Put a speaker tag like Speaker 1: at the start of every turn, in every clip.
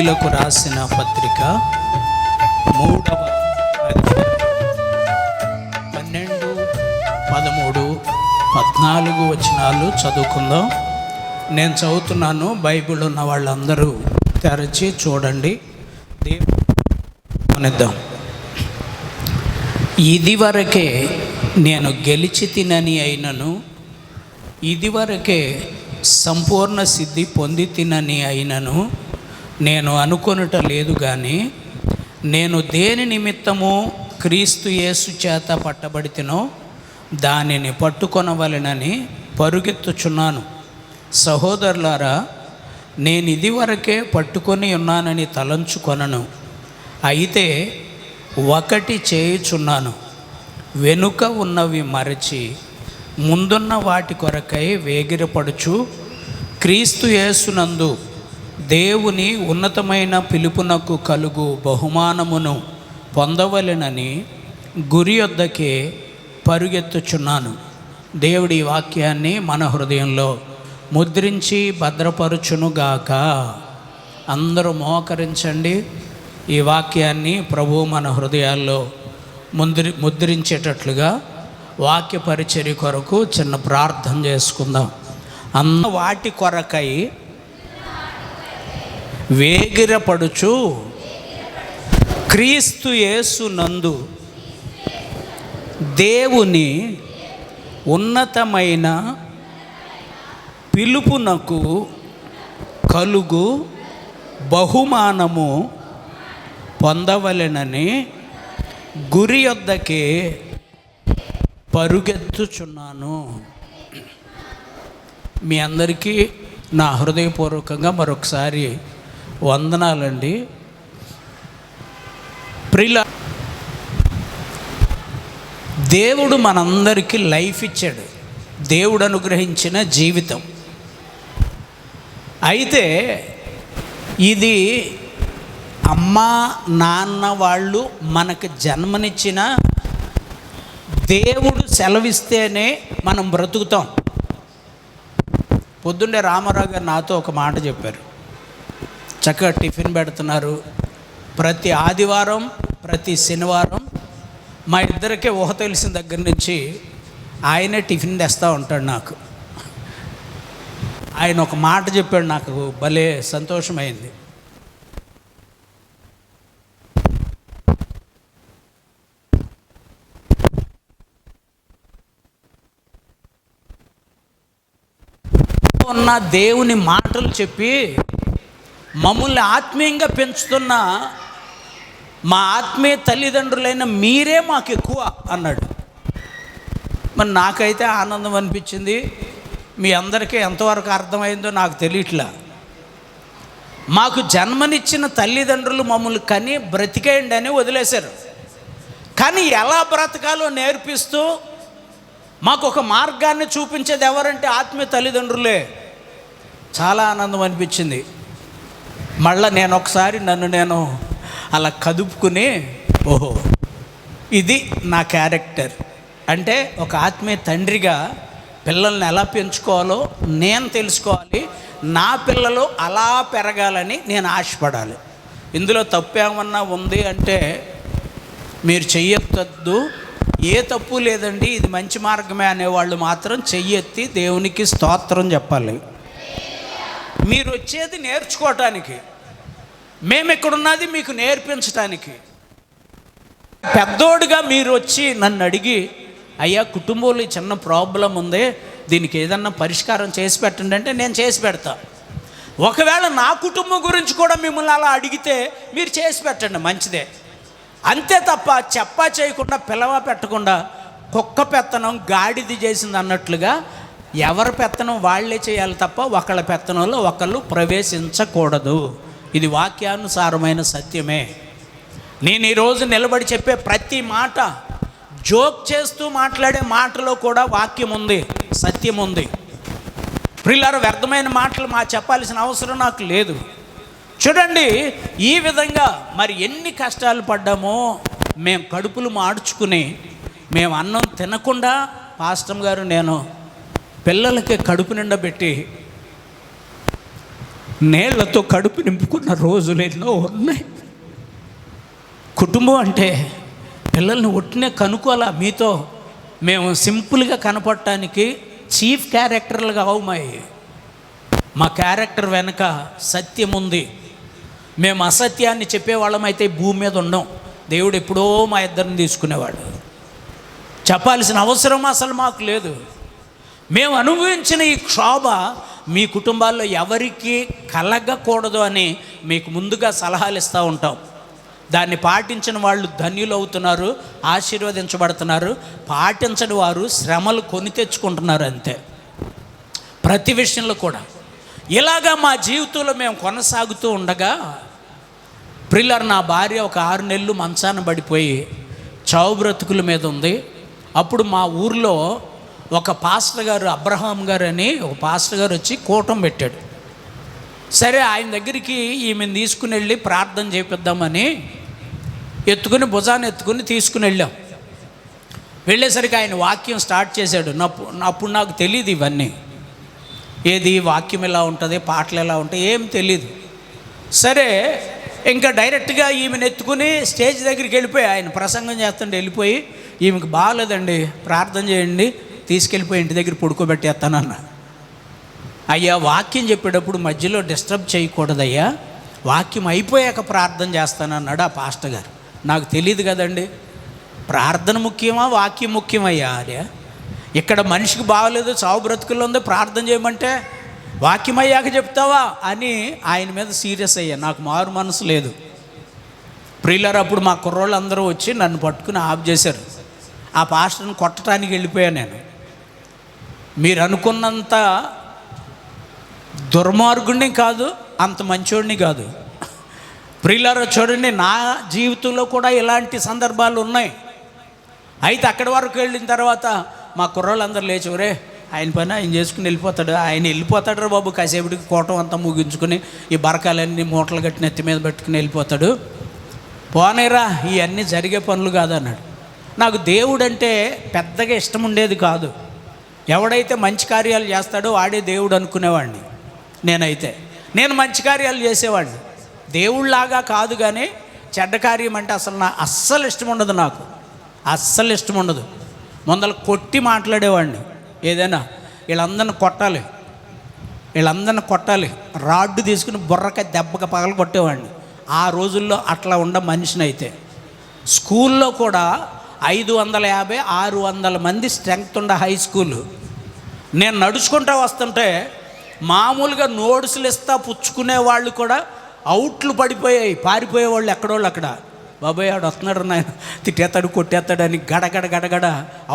Speaker 1: కొరింథీయులకు రాసిన పత్రిక 3వ అధ్యాయం 12, 13, 14 వచనాలు చదువుకుందాం. నేను చదువుతున్నాను. బైబిల్ ఉన్న వాళ్ళందరూ తెరచి చూడండి. దేవునిద్దాం. ఇదివరకే నేను గెలిచి తినని అయినను, ఇదివరకే సంపూర్ణ సిద్ధి పొంది తినని అయినను నేను అనుకొనుట లేదు. కానీ నేను దేని నిమిత్తము క్రీస్తు యేసు చేత పట్టబడితినో దానిని పట్టుకొనవలెనని పరుగెత్తుచున్నాను. సహోదరులారా, నేను ఇదివరకే పట్టుకొని ఉన్నానని తలంచుకొనను. అయితే ఒకటి చేయుచున్నాను, వెనుక ఉన్నవి మరచి ముందున్న వాటి కొరకై వేగిరపడుచు క్రీస్తు యేసునందు దేవుని ఉన్నతమైన పిలుపునకు కలుగు బహుమానమును పొందవలెనని గురి యొద్దకే పరుగెత్తుచున్నాను. దేవుడి వాక్యాన్ని మన హృదయంలో ముద్రించి భద్రపరుచునుగాక. అందరూ మోకరించండి. ఈ వాక్యాన్ని ప్రభు మన హృదయాల్లో ముద్రించేటట్లుగా వాక్య పరిచర్య కొరకు చిన్న ప్రార్థన చేసుకుందాం. అన్న వాటి కొరకై వేగిరపడుచు క్రీస్తు యేసునందు దేవుని ఉన్నతమైన పిలుపునకు కలుగు బహుమానము పొందవలెనని గురి యొద్దకే పరుగెత్తుచున్నాను. మీ అందరికీ నా హృదయపూర్వకంగా మరొకసారి వందనాలండి. ప్రియుల, దేవుడు మనందరికీ లైఫ్ ఇచ్చాడు. దేవుడు అనుగ్రహించిన జీవితం. అయితే ఇది అమ్మా నాన్న వాళ్ళు మనకు జన్మనిచ్చిన దేవుడు సెలవిస్తేనే మనం బ్రతుకుతాం. పొద్దున్నే రామారావు గారు నాతో ఒక మాట చెప్పారు. చక్కగా టిఫిన్ పెడుతున్నారు. ప్రతి ఆదివారం, ప్రతి శనివారం మా ఇద్దరికే ఊహ తెలిసిన దగ్గర నుంచి ఆయనే టిఫిన్ తెస్తూ ఉంటాడు. నాకు ఆయన ఒక మాట చెప్పాడు, నాకు భలే సంతోషమైంది. ఉన్న దేవుని మాటలు చెప్పి మమ్మల్ని ఆత్మీయంగా పెంచుతున్న మా ఆత్మీయ తల్లిదండ్రులైన మీరే మాకు ఎక్కువ అన్నాడు. మరి నాకైతే ఆనందం అనిపించింది. మీ అందరికీ ఎంతవరకు అర్థమైందో నాకు తెలియట్లా. మాకు జన్మనిచ్చిన తల్లిదండ్రులు మమ్మల్ని కని బ్రతికేయండి అని వదిలేశారు. కానీ ఎలా బ్రతకాలో నేర్పిస్తూ మాకు ఒక మార్గాన్ని చూపించేది ఎవరంటే ఆత్మీయ తల్లిదండ్రులే. చాలా ఆనందం అనిపించింది. మళ్ళీ నేను ఒకసారి నన్ను నేను అలా కదుపుకుని, ఓహో ఇది నా క్యారెక్టర్ అంటే ఒక ఆత్మీయ తండ్రిగా పిల్లల్ని ఎలా పెంచుకోవాలో నేను తెలుసుకోవాలి. నా పిల్లలు అలా పెరగాలని నేను ఆశపడాలి. ఇందులో తప్పేమన్నా ఉంది అంటే మీరు చెయ్యొద్దు, ఏ తప్పు లేదండి, ఇది మంచి మార్గమే అనేవాళ్ళు మాత్రం చెయ్యెత్తి దేవునికి స్తోత్రం చెప్పాలి. మీరు వచ్చేది నేర్చుకోవటానికి, మేము ఇక్కడున్నది మీకు నేర్పించటానికి. పెద్దోడుగా మీరు వచ్చి నన్ను అడిగి, అయ్యా కుటుంబంలో చిన్న ప్రాబ్లం ఉంది, దీనికి ఏదన్నా పరిష్కారం చేసి పెట్టండి అంటే నేను చేసి పెడతా. ఒకవేళ నా కుటుంబం గురించి కూడా మిమ్మల్ని అలా అడిగితే మీరు చేసి పెట్టండి, మంచిదే. అంతే తప్ప చెప్పా చేయకుండా పిలవ పెట్టకుండా కుక్క పెత్తనం గాడిది చేసింది అన్నట్లుగా ఎవరి పెత్తనం వాళ్ళే చేయాలి తప్ప ఒకళ్ళ పెత్తనంలో ఒకళ్ళు ప్రవేశించకూడదు. ఇది వాక్యానుసారమైన సత్యమే. నేను ఈరోజు నిలబడి చెప్పే ప్రతి మాట, జోక్ చేస్తూ మాట్లాడే మాటలో కూడా వాక్యం ఉంది, సత్యం ఉంది. ప్రియులారా, వ్యర్థమైన మాటలు చెప్పాల్సిన అవసరం నాకు లేదు. చూడండి, ఈ విధంగా మరి ఎన్ని కష్టాలు పడ్డామో. మేము కడుపులు మార్చుకుని మేము అన్నం తినకుండా పాస్టర్ గారు నేను పిల్లలకి కడుపు నిండా పెట్టి నీళ్లతో కడుపు నింపుకున్న రోజులు ఎన్నో ఉన్నాయి. కుటుంబం అంటే పిల్లల్ని ఒట్టినే కనుక్కోవాలా. మీతో మేము సింపుల్గా కనపడటానికి చీఫ్ క్యారెక్టర్లుగా అవమాయి. మా క్యారెక్టర్ వెనక సత్యం ఉంది. మేము అసత్యాన్ని చెప్పేవాళ్ళమైతే భూమి మీద ఉండం. దేవుడు ఎప్పుడో మా ఇద్దరిని తీసుకునేవాడు. చెప్పాల్సిన అవసరం అసలు మాకు లేదు. మేము అనుభవించిన ఈ క్షోభ మీ కుటుంబాల్లో ఎవరికి కలగకూడదు అని మీకు ముందుగా సలహాలు ఇస్తూ ఉంటాం. దాన్ని పాటించిన వాళ్ళు ధన్యులు అవుతున్నారు, ఆశీర్వదించబడుతున్నారు. పాటించని వారు శ్రమలు కొని తెచ్చుకుంటున్నారు అంతే. ప్రతి విషయంలో కూడా ఇలాగా మా జీవితంలో మేము కొనసాగుతూ ఉండగా, ప్రిల్లర్ నా భార్య ఒక 6 నెలలు మంచాన పడిపోయి చావు బ్రతుకుల మీద ఉంది. అప్పుడు మా ఊర్లో ఒక పాస్టర్ గారు, అబ్రహాం గారు అని ఒక పాస్టర్ గారు వచ్చి కూటం పెట్టాడు. సరే, ఆయన దగ్గరికి ఈమెను తీసుకుని వెళ్ళి ప్రార్థన చేపిద్దామని ఎత్తుకుని భుజాన్ని ఎత్తుకుని తీసుకుని వెళ్ళాం. వెళ్ళేసరికి ఆయన వాక్యం స్టార్ట్ చేశాడు. అప్పుడు నాకు తెలియదు ఇవన్నీ, ఏది వాక్యం ఎలా ఉంటుంది, పాటలు ఎలా ఉంటాయి, ఏం తెలీదు. సరే, ఇంకా డైరెక్ట్గా ఈమెను ఎత్తుకుని స్టేజ్ దగ్గరికి వెళ్ళిపోయి ఆయన ప్రసంగం చేస్తుంటే వెళ్ళిపోయి, ఈమెకు బాగలేదండి, ప్రార్థన చేయండి, తీసుకెళ్ళిపోయి ఇంటి దగ్గర పడుకోబెట్టేస్తానన్నా. అయ్యా, వాక్యం చెప్పేటప్పుడు మధ్యలో డిస్టర్బ్ చేయకూడదయ్యా, వాక్యం అయిపోయాక ప్రార్థన చేస్తానన్నాడు ఆ పాస్టర్ గారు. నాకు తెలియదు కదండి, ప్రార్థన ముఖ్యమా వాక్యం ముఖ్యమయ్యా? అరే, ఇక్కడ మనిషికి బాగలేదు, చావు బ్రతుకుల్లో ఉంది, ప్రార్థన చేయమంటే వాక్యం అయ్యాక చెప్తావా అని ఆయన మీద సీరియస్ అయ్యా. నాకు మారు మనసు లేదు. ప్రియులారా, అప్పుడు మా కుర్రోళ్ళు అందరూ వచ్చి నన్ను పట్టుకుని ఆఫ్ చేశారు. ఆ పాస్టర్ని కొట్టడానికి వెళ్ళిపోయాను నేను. మీరు అనుకున్నంత దుర్మార్గుడిని కాదు, అంత మంచోడిని కాదు. ప్రియులారా, చూడండి, నా జీవితంలో కూడా ఇలాంటి సందర్భాలు ఉన్నాయి. అయితే అక్కడి వరకు వెళ్ళిన తర్వాత మా కుర్రోళ్ళందరూ లేచి, ఒరే ఆయన పని ఆయన చేసుకుని వెళ్ళిపోతాడు, ఆయన వెళ్ళిపోతాడు రా బాబు, కాసేపటికి కోటం అంతా ముగించుకుని ఈ బరకాలన్నీ మూటలు కట్టి నెత్తి మీద పెట్టుకుని వెళ్ళిపోతాడు, పోనేరా, ఇవన్నీ జరిగే పనులు కాదన్నాడు. నాకు దేవుడు అంటే పెద్దగా ఇష్టం ఉండేది కాదు. ఎవడైతే మంచి కార్యాలు చేస్తాడో వాడే దేవుడు అనుకునేవాడిని. నేను మంచి కార్యాలు చేసేవాడిని, దేవుళ్ళలాగా కాదు. కానీ చెడ్డ కార్యం అంటే అస్సలు ఇష్టం ఉండదు, నాకు అస్సలు ఇష్టం ఉండదు. ముందర కొట్టి మాట్లాడేవాడిని. ఏదైనా వీళ్ళందరిని కొట్టాలి, రాడ్డు తీసుకుని బుర్రకాయ దెబ్బక పగల కొట్టేవాడిని. ఆ రోజుల్లో అట్లా ఉండ మనిషిని. అయితే స్కూల్లో కూడా 550, 600 మంది స్ట్రెంగ్త్ ఉండ హై స్కూలు. నేను నడుచుకుంటూ వస్తుంటే మామూలుగా నోట్సులు ఇస్తా పుచ్చుకునే వాళ్ళు కూడా అవుట్లు పడిపోయాయి, పారిపోయేవాళ్ళు ఎక్కడోళ్ళు అక్కడ. బాబాయ్ ఆడు వస్తున్నాడు, నాయన తిట్టేస్తాడు కొట్టేస్తాడు అని గడగడ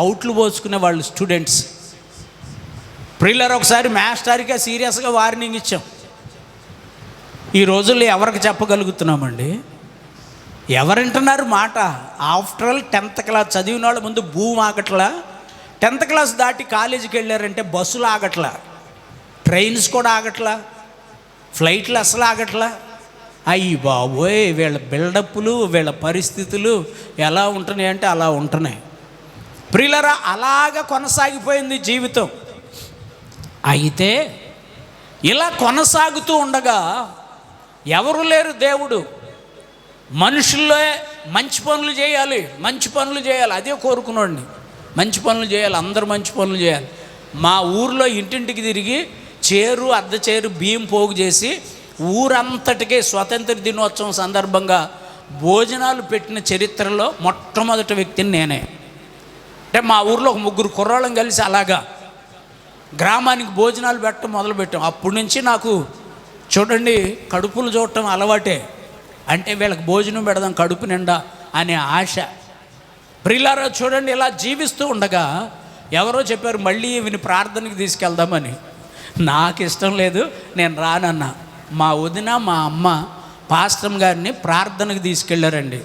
Speaker 1: అవుట్లు పోసుకునే వాళ్ళు స్టూడెంట్స్. ప్రిల్లర్, ఒకసారి మాస్టర్గా సీరియస్గా వార్నింగ్ ఇచ్చాం. ఈ రోజుల్లో ఎవరికి చెప్పగలుగుతున్నామండి? ఎవరింటున్నారు మాట? ఆఫ్టర్ ఆల్ 10th క్లాస్ చదివిన వాళ్ళ ముందు భూమి ఆగట్లా. 10th క్లాస్ దాటి కాలేజీకి వెళ్ళారంటే బస్సులు ఆగట్లా, ట్రైన్స్ కూడా ఆగట్లా, ఫ్లైట్లు అసలు ఆగట్లా. అయ్యి బాబోయ్, వీళ్ళ బిల్డప్లు, వీళ్ళ పరిస్థితులు ఎలా ఉంటున్నాయి అంటే అలా ఉంటున్నాయి. ప్రియులరా, అలాగా కొనసాగిపోయింది జీవితం. అయితే ఇలా కొనసాగుతూ ఉండగా ఎవరు లేరు, దేవుడు మనుషుల్లో మంచి పనులు చేయాలి, అదే కోరుకున్నాండి. మంచి పనులు చేయాలి, అందరూ మంచి పనులు చేయాలి. మా ఊర్లో ఇంటింటికి తిరిగి అర్ధ చేరు బియ్యం పోగు చేసి ఊరంతటికే స్వతంత్ర దినోత్సవం సందర్భంగా భోజనాలు పెట్టిన చరిత్రలో మొట్టమొదటి వ్యక్తిని నేనే. అంటే మా ఊర్లో ఒక 3 కుర్రాళ్ళం కలిసి అలాగా గ్రామానికి భోజనాలు పెట్టడం మొదలుపెట్టాం. అప్పటి నుంచి నాకు చూడండి కడుపులు చూడటం అలవాటే. అంటే వీళ్ళకి భోజనం పెడదాం కడుపు నిండా అనే ఆశ. ప్రియులారా, చూడండి, ఇలా జీవిస్తూ ఉండగా ఎవరో చెప్పారు మళ్ళీ ఈవిని ప్రార్థనకి తీసుకెళ్దామని. నాకు ఇష్టం లేదు, నేను రానన్నా. మా వదిన మా అమ్మ పాస్టర్ గారిని ప్రార్థనకు తీసుకెళ్ళారండి.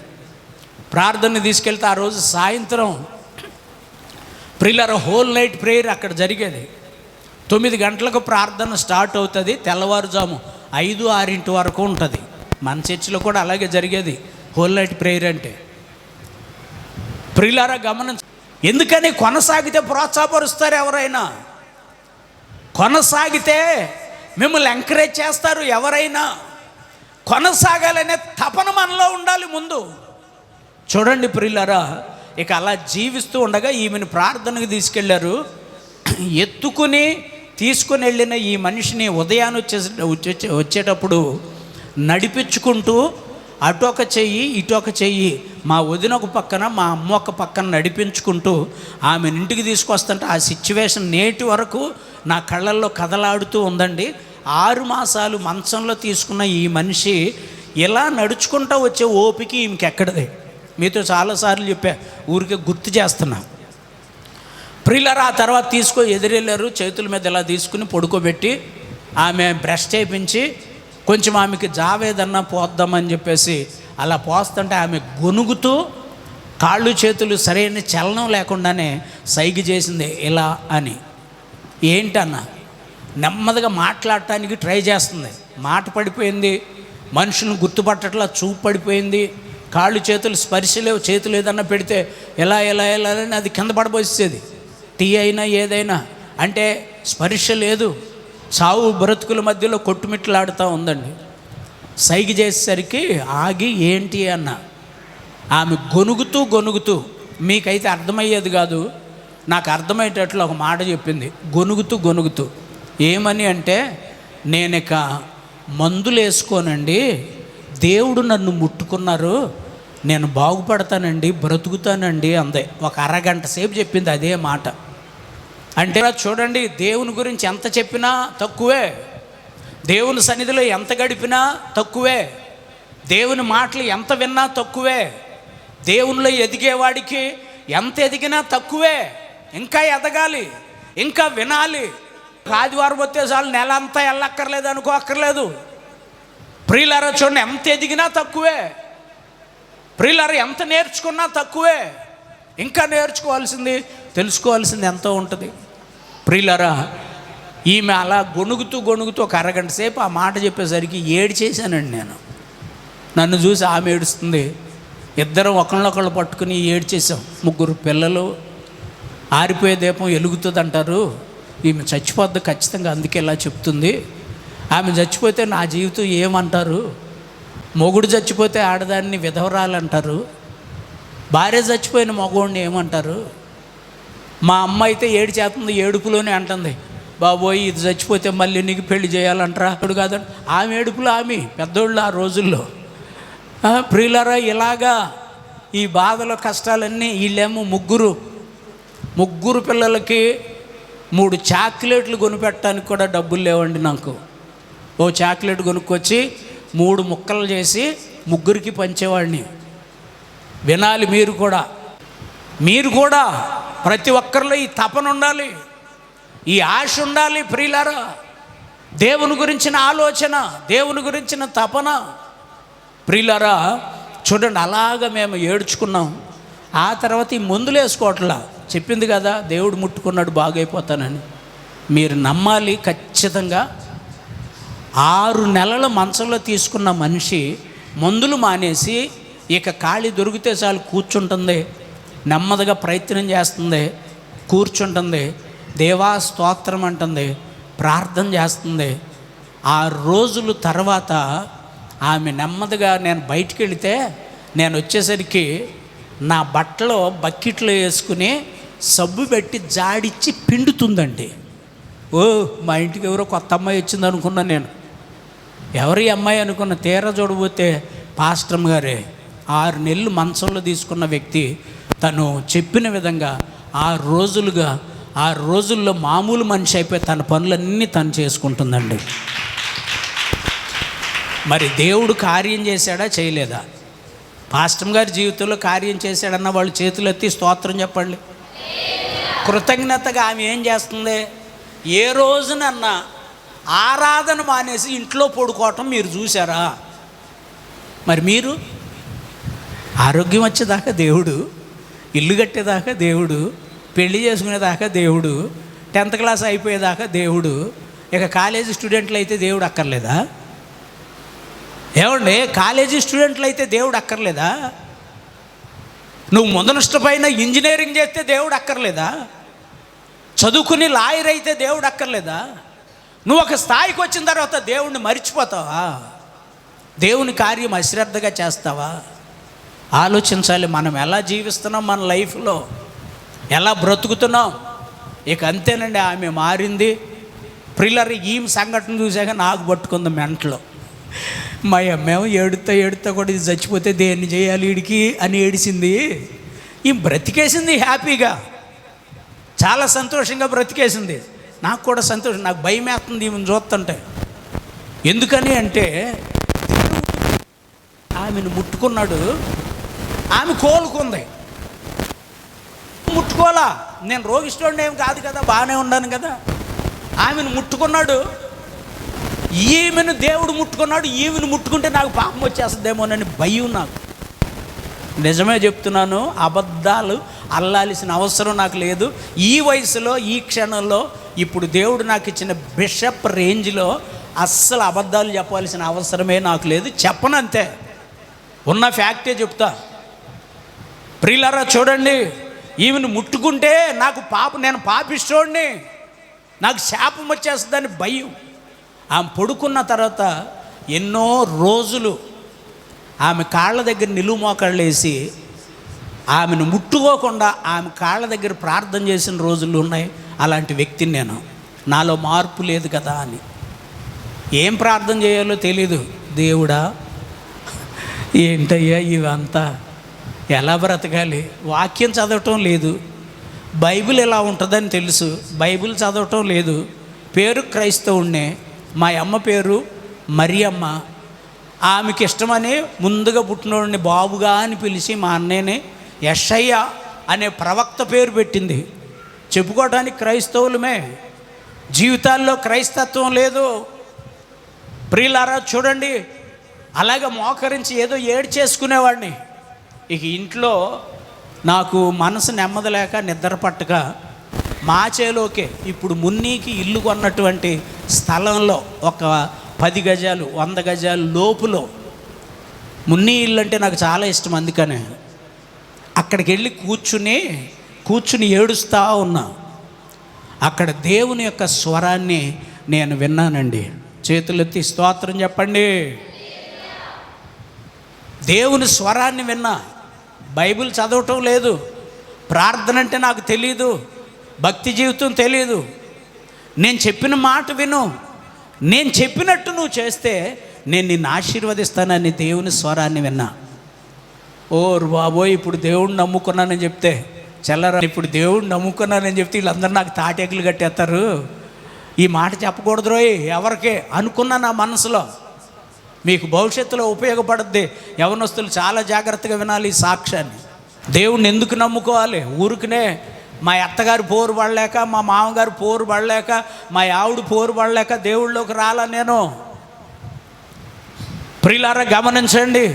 Speaker 1: ప్రార్థనకు తీసుకెళ్తే ఆ రోజు సాయంత్రం ప్రియులారా హోల్ నైట్ ప్రేయర్ అక్కడ జరిగేది. 9 గంటలకు ప్రార్థన స్టార్ట్ అవుతుంది, తెల్లవారుజాము 5, 6 వరకు ఉంటుంది. మన చర్చిలో కూడా అలాగే జరిగేది హోల్ నైట్ ప్రేయర్ అంటే. ప్రియులారా గమనించ, ఎందుకని కొనసాగితే ప్రోత్సాహపరుస్తారు ఎవరైనా. కొనసాగితే మిమ్మల్ని ఎంకరేజ్ చేస్తారు. ఎవరైనా కొనసాగాలనే తపన మనలో ఉండాలి ముందు. చూడండి ప్రియులారా, ఇక అలా జీవిస్తూ ఉండగా ఈమెను ప్రార్థనకు తీసుకెళ్లారు. ఎత్తుకుని తీసుకుని వెళ్ళిన ఈ మనిషిని ఉదయాన్ని వచ్చేటప్పుడు నడిపించుకుంటూ అటు ఒక చెయ్యి ఇటు ఒక చెయ్యి, మా వదిన ఒక పక్కన మా అమ్మ ఒక పక్కన నడిపించుకుంటూ ఆమెను ఇంటికి తీసుకొస్తుంటే ఆ సిచ్యువేషన్ నేటి వరకు నా కళ్ళల్లో కదలాడుతూ ఉందండి. 6 మాసాలు మంచంలో తీసుకున్న ఈ మనిషి ఇలా నడుచుకుంటూ వచ్చే ఓపిక ఇంకెక్కడదే. మీతో చాలాసార్లు చెప్పా, ఊరికే గుర్తు చేస్తున్నా. ప్రియులారా, ఆ తర్వాత ఎదురెళ్ళారు. చేతుల మీద ఇలా తీసుకుని పడుకోబెట్టి ఆమె బ్రష్ చేయించి కొంచెం ఆమెకి జావేదన్నా పోద్దామని చెప్పేసి అలా పోస్తుంటే ఆమె గొనుగుతూ కాళ్ళు చేతులు సరైన చలనం లేకుండానే సైగ చేసింది ఇలా అని. ఏంటన్నా నెమ్మదిగా మాట్లాడటానికి ట్రై చేస్తుంది. మాట పడిపోయింది, మనుషులను గుర్తుపట్టట్లా చూపు పడిపోయింది, కాళ్ళు చేతులు స్పర్శ లేవు. చేతులు ఏదన్నా పెడితే ఎలా ఎలా ఎలా అని అది కింద పడిపోసేది. టీ అయినా ఏదైనా అంటే స్పర్శ లేదు. చావు బ్రతుకుల మధ్యలో కొట్టుమిట్లాడుతూ ఉందండి. సైగ చేసేసరికి ఆగి ఏంటి అన్న. ఆమె గొనుగుతూ మీకైతే అర్థమయ్యేది కాదు, నాకు అర్థమయ్యేటట్లు ఒక మాట చెప్పింది. గొనుగుతూ ఏమని అంటే, నేను ఇక మందులు వేసుకోనండి, దేవుడు నన్ను ముట్టుకున్నారు, నేను బాగుపడతానండి, బ్రతుకుతానండి అందే. ఒక అరగంట సేపు చెప్పింది అదే మాట. అంటే చూడండి, దేవుని గురించి ఎంత చెప్పినా తక్కువే, దేవుని సన్నిధిలో ఎంత గడిపినా తక్కువే, దేవుని మాటలు ఎంత విన్నా తక్కువే, దేవునిలో ఎదిగేవాడికి ఎంత ఎదిగినా తక్కువే. ఇంకా ఎదగాలి, ఇంకా వినాలి. ఆదివారం వచ్చే చాలు నెల అంతా వెళ్ళక్కర్లేదు అనుకోక్కర్లేదు. ప్రియులారా చూడండి, ఎంత ఎదిగినా తక్కువే, ప్రియులారా ఎంత నేర్చుకున్నా తక్కువే. ఇంకా నేర్చుకోవాల్సింది, తెలుసుకోవాల్సింది ఎంతో ఉంటుంది. ప్రియులారా, ఈమె అలా గొణుగుతూ ఒక అరగంట సేపు ఆ మాట చెప్పేసరికి ఏడ్చేశానండి నేను. నన్ను చూసి ఆమె ఏడుస్తుంది, ఇద్దరం ఒకళ్ళొకళ్ళు పట్టుకుని ఏడ్చేసాం. 3 పిల్లలు. ఆరిపోయే దీపం వెలుగుతుంది అంటారు, ఈమె చచ్చిపోద్ది ఖచ్చితంగా, అందుకే ఇలా చెప్తుంది. ఆమె చచ్చిపోతే నా జీవితం ఏమంటారు? మొగుడు చచ్చిపోతే ఆడదాన్ని విధవరాలు అంటారు, భార్య చచ్చిపోయిన మగవాడిని ఏమంటారు? మా అమ్మ అయితే ఏడ్చేస్తుంది, ఏడుపులోనే అంటుంది, బాబోయ్ ఇది చచ్చిపోతే మళ్ళీ నీకు పెళ్లి చేయాలంటారా? అప్పుడు కాదండి, ఆమె ఏడుపులో ఆమె పెద్దోళ్ళు ఆ రోజుల్లో. ప్రియులారా, ఇలాగా ఈ బాధల కష్టాలన్నీ వీళ్ళేమో ముగ్గురు పిల్లలకి 3 చాక్లెట్లు కొనిపెట్టడానికి కూడా డబ్బులు లేవండి నాకు. ఓ చాక్లెట్ కొనుక్కొచ్చి 3 ముక్కలు చేసి 3కి పంచేవాడిని. వినాలి మీరు కూడా ప్రతి ఒక్కరిలో ఈ తపన ఉండాలి, ఈ ఆశ ఉండాలి. ప్రియులారా, దేవుని గురించిన ఆలోచన, దేవుని గురించిన తపన. ప్రియులారా చూడండి, అలాగా మేము ఏడ్చుకున్నాం. ఆ తర్వాత ఈ మందులు వేసుకోవట్లా, చెప్పింది కదా దేవుడు ముట్టుకున్నాడు బాగైపోతానని. మీరు నమ్మాలి ఖచ్చితంగా. 6 నెలల మంచంలో తీసుకున్న మనిషి మందులు మానేసి ఇక ఖాళీ దొరికితే చాలు కూర్చుంటుంది, నెమ్మదిగా ప్రయత్నం చేస్తుంది, కూర్చుంటుంది, దేవా స్తోత్రం అంటుంది, ప్రార్థన చేస్తుంది. 6 రోజుల తర్వాత ఆమె నెమ్మదిగా, నేను బయటికి వెళితే నేను వచ్చేసరికి నా బట్టలో బకెట్లో వేసుకుని సబ్బు పెట్టి జాడిచ్చి పిండుతుందండి. ఓ మా ఇంటికి ఎవరో కొత్త అమ్మాయి వచ్చింది అనుకున్నా నేను. ఎవరి అమ్మాయి అనుకున్న, తీరా చూడబోతే పాస్టర్ గారే. 6 నెలలు మంచంలో తీసుకున్న వ్యక్తి తను చెప్పిన విధంగా 6 రోజుల్లో మామూలు మనిషి అయిపోయి తన పనులన్నీ తను చేసుకుంటుందండి. మరి దేవుడు కార్యం చేశాడా చేయలేదా? పాస్టర్ గారి జీవితంలో కార్యం చేశాడన్న వాళ్ళు చేతులు ఎత్తి స్తోత్రం చెప్పండి. కృతజ్ఞతగా ఆమె ఏం చేస్తుంది? ఏ రోజునన్నా ఆరాధన మానేసి ఇంట్లో పడుకోవటం మీరు చూసారా? మరి మీరు ఆరోగ్యం వచ్చేదాకా దేవుడు, ఇల్లు కట్టేదాకా దేవుడు, పెళ్లి చేసుకునేదాకా దేవుడు, 10th క్లాస్ అయిపోయేదాకా దేవుడు, ఇక కాలేజీ స్టూడెంట్లు అయితే దేవుడు అక్కర్లేదా? ఏమండి, కాలేజీ స్టూడెంట్లు అయితే దేవుడు అక్కర్లేదా? నువ్వు మొదనష్టపైన ఇంజనీరింగ్ చేస్తే దేవుడు అక్కర్లేదా? చదువుకుని లాయర్ అయితే దేవుడు అక్కర్లేదా? నువ్వు ఒక స్థాయికి వచ్చిన తర్వాత దేవుణ్ణి మర్చిపోతావా? దేవుని కార్యం అశ్రద్ధగా చేస్తావా? ఆలోచించాలి. మనం ఎలా జీవిస్తున్నాం, మన లైఫ్లో ఎలా బ్రతుకుతున్నాం. ఇక అంతేనండి, ఆమె మారింది. ప్రిల్లర్ ఈమె సంఘటన చూసాక నాకు పట్టుకుంది మెంటలో. మా అమ్మేమో ఏడుతా కూడా ఇది చచ్చిపోతే దేన్ని చేయాలి వీడికి అని ఏడిసింది. ఈమె బ్రతికేసింది హ్యాపీగా, చాలా సంతోషంగా బ్రతికేసింది. నాకు కూడా సంతోషం, నాకు భయం వేస్తుంది ఈమెను చూస్తుంటే. ఎందుకని అంటే ఆమెను ముట్టుకున్నాడు, ఆమె కోలుకుంది. ముట్టుకోలా, నేను రోగిష్టోండి ఏం కాదు కదా, బాగానే ఉన్నాను కదా. ఆమెను ముట్టుకున్నాడు, ఈమెను దేవుడు ముట్టుకున్నాడు. ఈమెను ముట్టుకుంటే నాకు పాపం వచ్చేస్తుందేమోనని భయం నాకు. నిజమే చెప్తున్నాను, అబద్ధాలు అల్లాల్సిన అవసరం నాకు లేదు. ఈ వయసులో, ఈ క్షణంలో, ఇప్పుడు దేవుడు నాకు ఇచ్చిన బిషప్ రేంజ్లో అస్సలు అబద్ధాలు చెప్పాల్సిన అవసరమే నాకు లేదు. చెప్పనంతే, ఉన్న ఫ్యాక్టే చెప్తా. ప్రియులారా చూడండి, ఈమెను ముట్టుకుంటే నాకు నేను పాపిస్తోడిని, నాకు శాపం వచ్చేస్తుందని భయం. ఆమె పడుకున్న తర్వాత ఎన్నో రోజులు ఆమె కాళ్ళ దగ్గర నిలువు మోకాళ్ళు వేసి ఆమెను ముట్టుకోకుండా ఆమె కాళ్ళ దగ్గర ప్రార్థన చేసిన రోజులు ఉన్నాయి. అలాంటి వ్యక్తిని నేను. నాలో మార్పు లేదు కదా అని ఏం ప్రార్థన చేయాలో తెలీదు. దేవుడా ఏంటయ్యా ఇవంతా, ఎలా బ్రతకాలి? వాక్యం చదవటం లేదు, బైబిల్ ఎలా ఉంటుందని తెలుసు, బైబిల్ చదవటం లేదు. పేరు క్రైస్తవుణ్ణే, మా అమ్మ పేరు మరియమ్మ. ఆమెకి ఇష్టమని ముందుగా పుట్టినోడిని బాబుగా అని పిలిచి మా అన్నయ్యని యెషయ్య అనే ప్రవక్త పేరు పెట్టింది. చెప్పుకోవడానికి క్రైస్తవులమే, జీవితాల్లో క్రైస్తత్వం లేదు. ప్రియులారా చూడండి, అలాగే మోకరించి ఏదో ఏడు చేసుకునేవాడిని. ఇక ఇంట్లో నాకు మనసు నెమ్మదలేక నిద్ర పట్టక మా చేలోకే ఇప్పుడు మున్నీకి ఇల్లు కొన్నటువంటి స్థలంలో ఒక 10 గజాలు 100 గజాలు లోపులో మున్నీ ఇల్లు అంటే నాకు చాలా ఇష్టం. అందుకనే అక్కడికి వెళ్ళి కూర్చుని ఏడుస్తూ ఉన్నా. అక్కడ దేవుని యొక్క స్వరాన్ని నేను విన్నానండి. చేతులెత్తి స్తోత్రం చెప్పండి. దేవుని స్వరాన్ని విన్నా. బైబిల్ చదవటం లేదు, ప్రార్థన అంటే నాకు తెలీదు, భక్తి జీవితం తెలీదు. నేను చెప్పిన మాట విను, నేను చెప్పినట్టు నువ్వు చేస్తే నేను నిన్ను ఆశీర్వదిస్తానని దేవుని స్వరాన్ని విన్నా. ఓరు బాబోయ్, ఇప్పుడు దేవుడిని నమ్ముకున్నానని చెప్తే చల్లరా, ఇప్పుడు దేవుడిని నమ్ముకున్నానని చెప్తే వీళ్ళందరూ నాకు తాటెక్కులు కట్టేస్తారు. ఈ మాట చెప్పకూడదు రోయ్ ఎవరికే అనుకున్నా నా మనసులో. మీకు భవిష్యత్తులో ఉపయోగపడుద్ది. యవనస్తులు చాలా జాగ్రత్తగా వినాలి ఈ సాక్ష్యాన్ని. దేవుణ్ణి ఎందుకు నమ్ముకోవాలి? ఊరికనే మా అత్తగారు పోరు పడలేక, మా మామగారు పోరు పడలేక, మా ఆవిడ పోరు పడలేక దేవుళ్ళలోకి రాలా నేను. ప్రియులారా గమనించండి,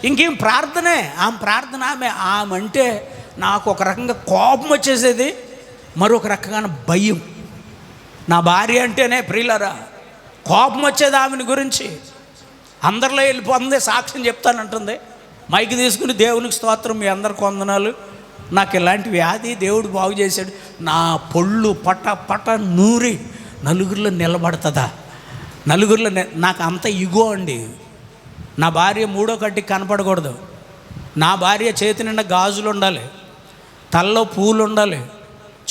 Speaker 1: ఇంకేం ప్రార్థనే. ఆమె ప్రార్థన, ఆమె అంటే నాకు ఒక రకంగా కోపం వచ్చేసేది, మరొక రకంగా భయం. నా భార్య అంటేనే ప్రియులారా కోపం వచ్చేది ఆమెను గురించి. అందరిలో వెళ్ళిపోతుంది, సాక్ష్యం చెప్తానంటుంది, మైకి తీసుకుని దేవునికి స్తోత్రం, మీ అందరికి వందనాలు, నాకు ఇలాంటి వ్యాధి దేవుడు బాగు చేశాడు. నా పొళ్ళు పట నూరి నలుగురిలో నిలబడుతుందా? నలుగురిలో నాకు అంత ఇగో అండి. నా భార్య మూడో కంటికి కనపడకూడదు. నా భార్య చేతి నిండా గాజులు ఉండాలి, తలలో పూలు ఉండాలి,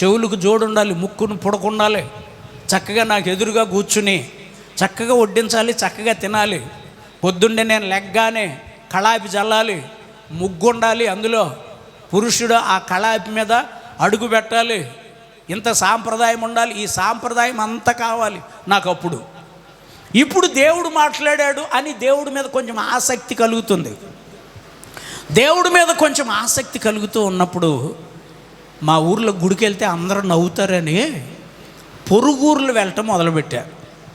Speaker 1: చెవులకు జోడు ఉండాలి, ముక్కును పుడకుండాలి, చక్కగా నాకు ఎదురుగా కూర్చుని చక్కగా వడ్డించాలి, చక్కగా తినాలి. పొద్దున్నే నేను లెగ్గానే కళాపి చల్లాలి, ముగ్గు ఉండాలి, అందులో పురుషుడు ఆ కళాపి మీద అడుగు పెట్టాలి. ఇంత సాంప్రదాయం ఉండాలి. ఈ సాంప్రదాయం అంతా కావాలి నాకు. అప్పుడు ఇప్పుడు దేవుడు మాట్లాడాడు అని దేవుడి మీద కొంచెం ఆసక్తి కలుగుతుంది. దేవుడి మీద కొంచెం ఆసక్తి కలుగుతూ ఉన్నప్పుడు మా ఊర్లో గుడికి వెళ్తే అందరూ నవ్వుతారని పొరుగుర్లు వెళ్ళటం మొదలుపెట్టారు.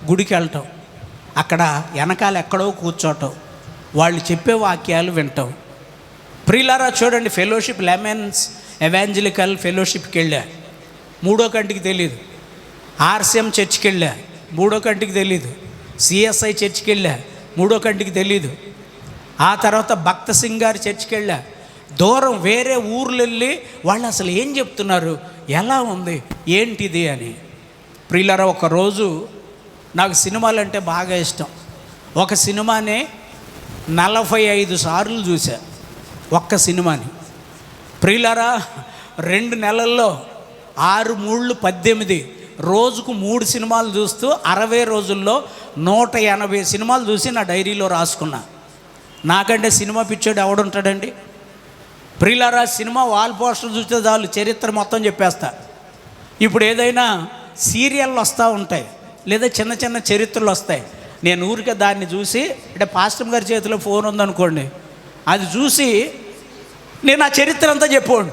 Speaker 1: గుడికి వెళ్ళటం, అక్కడ వెనకాల ఎక్కడో కూర్చోటం, వాళ్ళు చెప్పే వాక్యాలు వింటాం. ప్రియులారా చూడండి, ఫెలోషిప్ లెమన్స్ ఎవాంజలికల్ ఫెలోషిప్కి వెళ్ళా, మూడో కంటికి తెలీదు. ఆర్సిఎం చర్చ్కి వెళ్ళా, మూడో కంటికి తెలీదు. సిఎస్ఐ చర్చ్కి వెళ్ళా, మూడో కంటికి తెలీదు. ఆ తర్వాత భక్త సింగ్ గారి చర్చ్కి వెళ్ళా. దూరం వేరే ఊర్లు వెళ్ళి వాళ్ళు అసలు ఏం చెప్తున్నారు, ఎలా ఉంది, ఏంటిది అని. ప్రియులారా ఒకరోజు నాకు సినిమాలు అంటే బాగా ఇష్టం. ఒక సినిమాని 45 సార్లు చూసా, ఒక్క సినిమాని. ప్రియులారా, 2 నెలల్లో 6 3 18, రోజుకు 3 సినిమాలు చూస్తూ 60 రోజుల్లో 180 సినిమాలు చూసి నా డైరీలో రాసుకున్నా. నాకంటే సినిమా పిచ్చోడు ఎవడుంటాడండి? ప్రియులారా, సినిమా వాల్ పోస్టర్ చూస్తే చాలు చరిత్ర మొత్తం చెప్పేస్తా. ఇప్పుడు ఏదైనా సీరియళ్ళు వస్తూ ఉంటాయి, లేదా చిన్న చిన్న చరిత్రలు వస్తాయి. నేను ఊరికే దాన్ని చూసి, అంటే పాస్టర్ గారి చేతిలో ఫోన్ ఉందనుకోండి, అది చూసి నేను ఆ చరిత్ర అంతా చెప్పండి.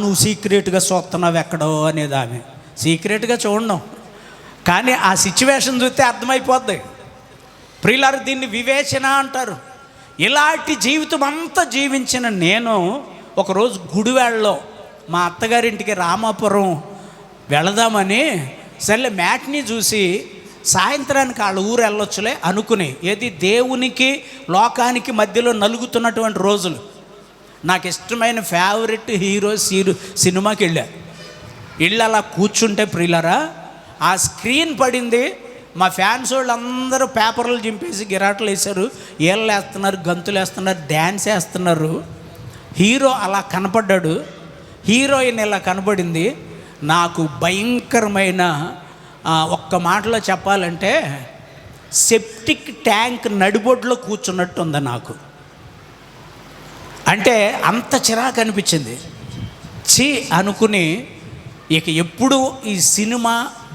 Speaker 1: నువ్వు సీక్రెట్గా చూస్తున్నావు ఎక్కడో అనేది. ఆమె సీక్రెట్గా చూడడం, కానీ ఆ సిచ్యువేషన్ చూస్తే అర్థమైపోద్ది. ప్రియులారు, దీన్ని వివేచన అంటారు. ఇలాంటి జీవితం అంతా జీవించిన నేను ఒకరోజు గుడివాడలో మా అత్తగారింటికి రామాపురం వెళదామని సర్లే మ్యాట్ని చూసి సాయంత్రానికి వాళ్ళ ఊరు వెళ్ళొచ్చులే అనుకుని, ఏది దేవునికి లోకానికి మధ్యలో నలుగుతున్నటువంటి రోజులు, నాకు ఇష్టమైన ఫేవరెట్ హీరో సినిమాకి వెళ్ళి అలా కూర్చుంటే ప్రియులారా, ఆ స్క్రీన్ పడింది. మా ఫ్యాన్స్ వాళ్ళు అందరూ పేపర్లు చింపేసి గిరాటలు వేశారు, ఏళ్ళు వేస్తున్నారు, గంతులు వేస్తున్నారు, డ్యాన్స్ వేస్తున్నారు. హీరో అలా కనపడ్డాడు, హీరోయిన్ ఇలా కనపడింది. నాకు భయంకరమైన, ఒక్క మాటలో చెప్పాలంటే సెప్టిక్ ట్యాంక్ నడిబొడ్లో కూర్చున్నట్టు ఉంది నాకు. అంటే అంత చిరాకు అనిపించింది. అనుకుని ఇక ఎప్పుడు ఈ సినిమా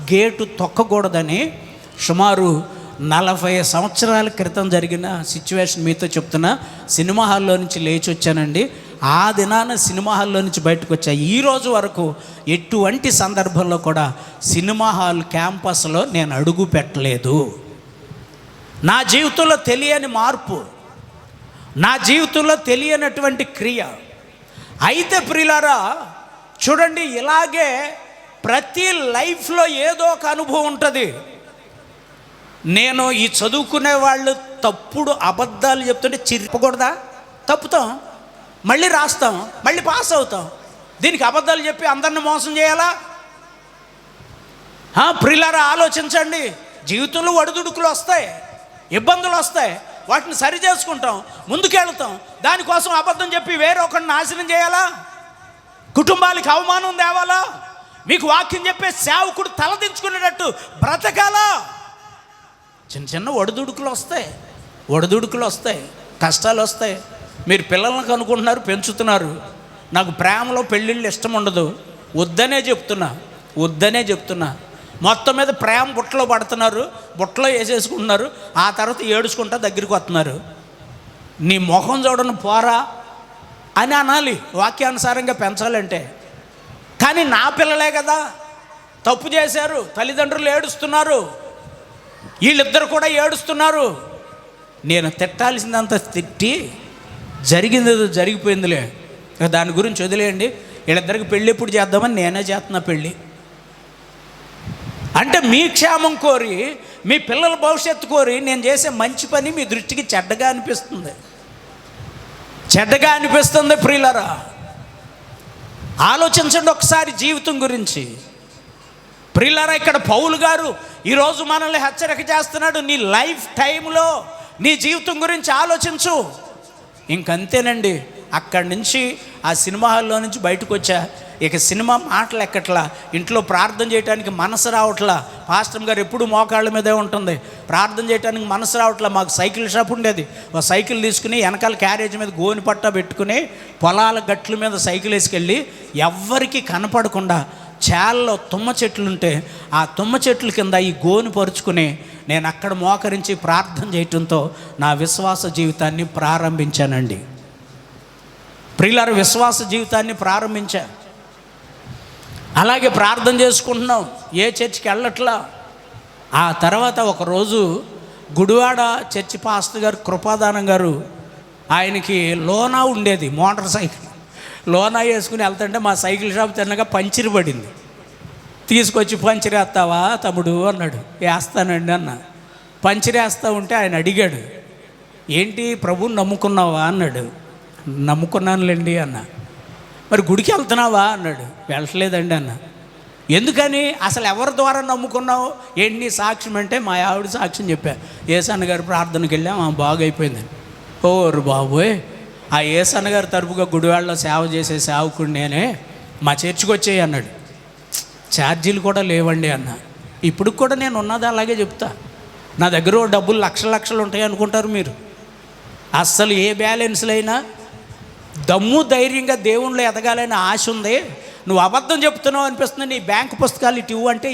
Speaker 1: గేటు తొక్కకూడదని సుమారు 40 సంవత్సరాల క్రితం జరిగిన సిచ్యువేషన్ మీతో చెప్తున్నా. సినిమా హాల్లో నుంచి లేచి వచ్చానండి. ఆ దినాన సినిమా హాల్లో నుంచి బయటకు వచ్చా. ఈరోజు వరకు ఎటువంటి సందర్భంలో కూడా సినిమా హాల్ క్యాంపస్లో నేను అడుగు పెట్టలేదు. నా జీవితంలో తెలియని మార్పు, నా జీవితంలో తెలియనటువంటి క్రియ. అయితే ప్రియులారా, చూడండి, ఇలాగే ప్రతి లైఫ్లో ఏదో ఒక అనుభవం ఉంటుంది. నేను ఈ చదువుకునే వాళ్ళు తప్పుడు అబద్ధాలు చెప్తుంటే చిరిపకూడదా? తప్పుతాం, మళ్ళీ రాస్తాం, మళ్ళీ పాస్ అవుతాం. దీనికి అబద్ధాలు చెప్పి అందరిని మోసం చేయాలా? ప్రియులారా, ఆలోచించండి. జీవితంలో ఒడిదుడుకులు వస్తాయి, ఇబ్బందులు వస్తాయి, వాటిని సరి చేసుకుంటాం, ముందుకెళ్తాం. దానికోసం అబద్ధం చెప్పి వేరొకరిని నాశనం చేయాలా? కుటుంబాలకి అవమానం తేవాలా? మీకు వాక్యం చెప్పే సేవకుడు తలదించుకునేటట్టు బ్రతకాలా? చిన్న చిన్న ఒడిదుడుకులు వస్తాయి, కష్టాలు వస్తాయి. మీరు పిల్లలను కనుక్కుంటున్నారు, పెంచుతున్నారు. నాకు ప్రేమలో పెళ్ళిళ్ళు ఇష్టం ఉండదు, వద్దనే చెప్తున్నా. మొత్తం మీద ప్రేమ బుట్టలో పడుతున్నారు, బుట్టలో వేసేసుకుంటున్నారు. ఆ తర్వాత ఏడుచుకుంటా దగ్గరికి వస్తున్నారు. నీ ముఖం చూడను పోరా అని అనాలి వాక్యానుసారంగా పెంచాలంటే. కానీ నా పిల్లలే కదా తప్పు చేశారు, తల్లిదండ్రులు ఏడుస్తున్నారు, వీళ్ళిద్దరు కూడా ఏడుస్తున్నారు. నేను తిట్టాల్సిందంత తిట్టి జరిగింది జరిగిపోయిందిలే, దాని గురించి వదిలేయండి. వీళ్ళిద్దరికి పెళ్ళి ఎప్పుడు చేద్దామని నేనే చేస్తున్నా పెళ్ళి. అంటే మీ క్షేమం కోరి, మీ పిల్లల భవిష్యత్తు కోరి నేను చేసే మంచి పని మీ దృష్టికి చెడ్డగా అనిపిస్తుంది. ప్రియులారా, ఆలోచించండి ఒకసారి జీవితం గురించి. ప్రియులారా, ఇక్కడ పౌలు గారు ఈరోజు మనల్ని హెచ్చరిక చేస్తున్నాడు. నీ లైఫ్ టైంలో నీ జీవితం గురించి ఆలోచించు. ఇంకంతేనండి. అక్కడి నుంచి ఆ సినిమా హాల్లో నుంచి బయటకు వచ్చా. ఇక సినిమా మాటలు ఎక్కట్లా, ఇంట్లో ప్రార్థన చేయడానికి మనసు రావట్లా. పాస్టర్ గారు ఎప్పుడు మోకాళ్ళ మీదే ఉంటుంది, ప్రార్థన చేయడానికి మనసు రావట్లా. మాకు సైకిల్ షాప్ ఉండేది, ఒక సైకిల్ తీసుకుని వెనకాల క్యారేజ్ మీద గోని పట్టా పెట్టుకుని పొలాల గట్ల మీద సైకిల్ వేసుకెళ్ళి ఎవ్వరికి కనపడకుండా చాలలో తుమ్మ చెట్లుంటే ఆ తుమ్మ చెట్ల కింద ఈ గోని పరుచుకుని నేను అక్కడ మోకరించి ప్రార్థన చేయటంతో నా విశ్వాస జీవితాన్ని ప్రారంభించానండి. ప్రియులారా, విశ్వాస జీవితాన్ని ప్రారంభించా. అలాగే ప్రార్థన చేసుకుంటున్నాం, ఏ చర్చికి వెళ్ళట్లా. ఆ తర్వాత ఒకరోజు గుడివాడ చర్చి పాస్టర్ గారు కృపాదానం గారు, ఆయనకి లోనా ఉండేది మోటార్ సైకిల్. లోనా వేసుకుని వెళ్తుంటే మా సైకిల్ షాప్ తిన్నగా పంచర్ పడింది. తీసుకొచ్చి పంచర్ వేస్తావా తమ్ముడు అన్నాడు. వేస్తానండి అన్న. పంచర్ వేస్తా ఉంటే ఆయన అడిగాడు, ఏంటి ప్రభువుని నమ్ముకున్నావా అన్నాడు. నమ్ముకున్నానులేండి అన్న. మరి గుడికి వెళ్తున్నావా అన్నాడు. వెళ్ళట్లేదండి అన్న. ఎందుకని? అసలు ఎవరి ద్వారా నమ్ముకున్నావు? ఏంటి సాక్ష్యం అంటే మా ఆవిడ సాక్ష్యం చెప్పా. ఏసన్న గారి ప్రార్థనకి వెళ్ళాం, బాగైపోయింది. ఓరు బాబోయ్, ఆ ఏసన్న గారి తరపుగా గుడివాడలో సేవ చేసే సేవకుడు నేనే, మా చర్చికి వచ్చేయి అన్నాడు. ఛార్జీలు కూడా లేవండి అన్న. ఇప్పుడు కూడా నేను ఉన్నది అలాగే చెప్తా. నా దగ్గర డబ్బులు లక్షలు ఉంటాయి అనుకుంటారు మీరు. అస్సలు ఏ బ్యాలెన్స్లైనా దమ్ము ధైర్యంగా దేవుణ్ణిలో ఎదగాలని ఆశ ఉంది. నువ్వు అబద్ధం చెప్తున్నావు అనిపిస్తుంది, నీ బ్యాంకు పుస్తకాలు ఇటు ఇవ్వు అంటే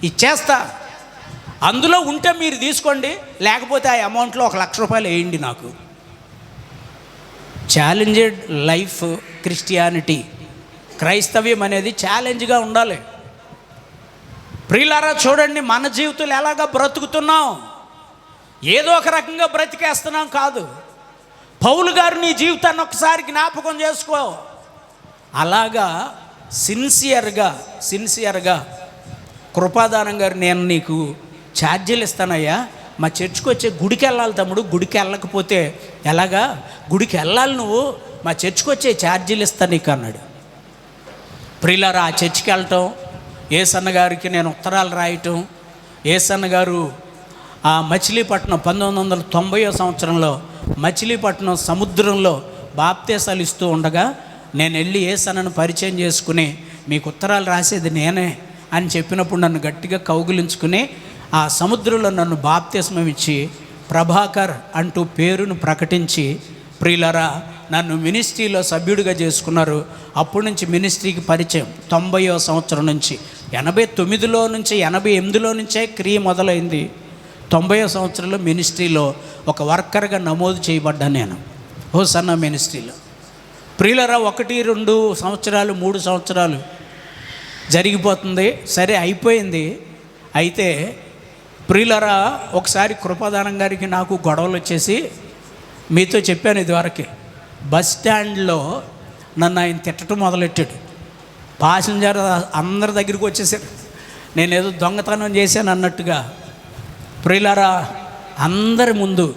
Speaker 1: ఇచ్చేస్తా. అందులో ఉంటే మీరు తీసుకోండి, లేకపోతే ఆ అమౌంట్లో ₹1,00,000 వేయండి నాకు. ఛాలెంజెడ్ లైఫ్ క్రిస్టియానిటీ, క్రైస్తవ్యం అనేది ఛాలెంజ్గా ఉండాలి. ప్రియులారా చూడండి, మన జీవితాలు ఎలాగా బ్రతుకుతున్నాం, ఏదో ఒక రకంగా బ్రతికేస్తున్నాం కాదు. పౌలు గారు నీ జీవితాన్ని ఒకసారి జ్ఞాపకం చేసుకో. అలాగా సిన్సియర్గా కృపాదానం గారు, నేను నీకు ఛార్జీలు ఇస్తానయ్యా, మా చర్చికి వచ్చే గుడికి వెళ్ళాలి తమ్ముడు, గుడికి వెళ్ళకపోతే ఎలాగా, గుడికి వెళ్ళాలి నువ్వు, మా చర్చికి వచ్చే ఛార్జీలు ఇస్తాను నీకు అన్నాడు. ప్రియులారా, ఆ చర్చికి వెళ్ళటం, ఏసన్న గారికి నేను ఉత్తరాలు రాయటం, ఏసన్న గారు ఆ మచిలీపట్నం 1990వ సంవత్సరంలో మచిలీపట్నం సముద్రంలో బాప్తీసాలు ఇస్తూ ఉండగా నేను వెళ్ళి ఏసన్నను పరిచయం చేసుకుని మీకు ఉత్తరాలు రాసేది నేనే అని చెప్పినప్పుడు నన్ను గట్టిగా కౌగిలించుకుని ఆ సముద్రంలో నన్ను బాప్తిస్మం ఇచ్చి ప్రభాకర్ అంటూ పేరును ప్రకటించి, ప్రియులరా, నన్ను మినిస్ట్రీలో సభ్యుడిగా చేసుకున్నారు. అప్పటి నుంచి మినిస్ట్రీకి పరిచయం 90వ సంవత్సరం నుంచి, 89లో నుంచి 88లో నుంచే క్రియ మొదలైంది. 90వ సంవత్సరంలో మినిస్ట్రీలో ఒక వర్కర్గా నమోదు చేయబడ్డాను నేను హోసన్నా మినిస్ట్రీలో. ప్రియులరా, 1, 2 సంవత్సరాలు 3 సంవత్సరాలు జరిగిపోతుంది. సరే, అయిపోయింది. అయితే ప్రియులరా, ఒకసారి కృపాదానం గారికి నాకు గొడవలు వచ్చేసి, మీతో చెప్పాను ఇదివరకు, బస్ స్టాండ్లో నన్ను ఆయన తిట్టడం మొదలెట్టాడు. ప్యాసింజర్ అందరి దగ్గరికి వచ్చేసారు, నేనేదో దొంగతనం చేశాను అన్నట్టుగా. ప్రియులారా, అందరి ముందు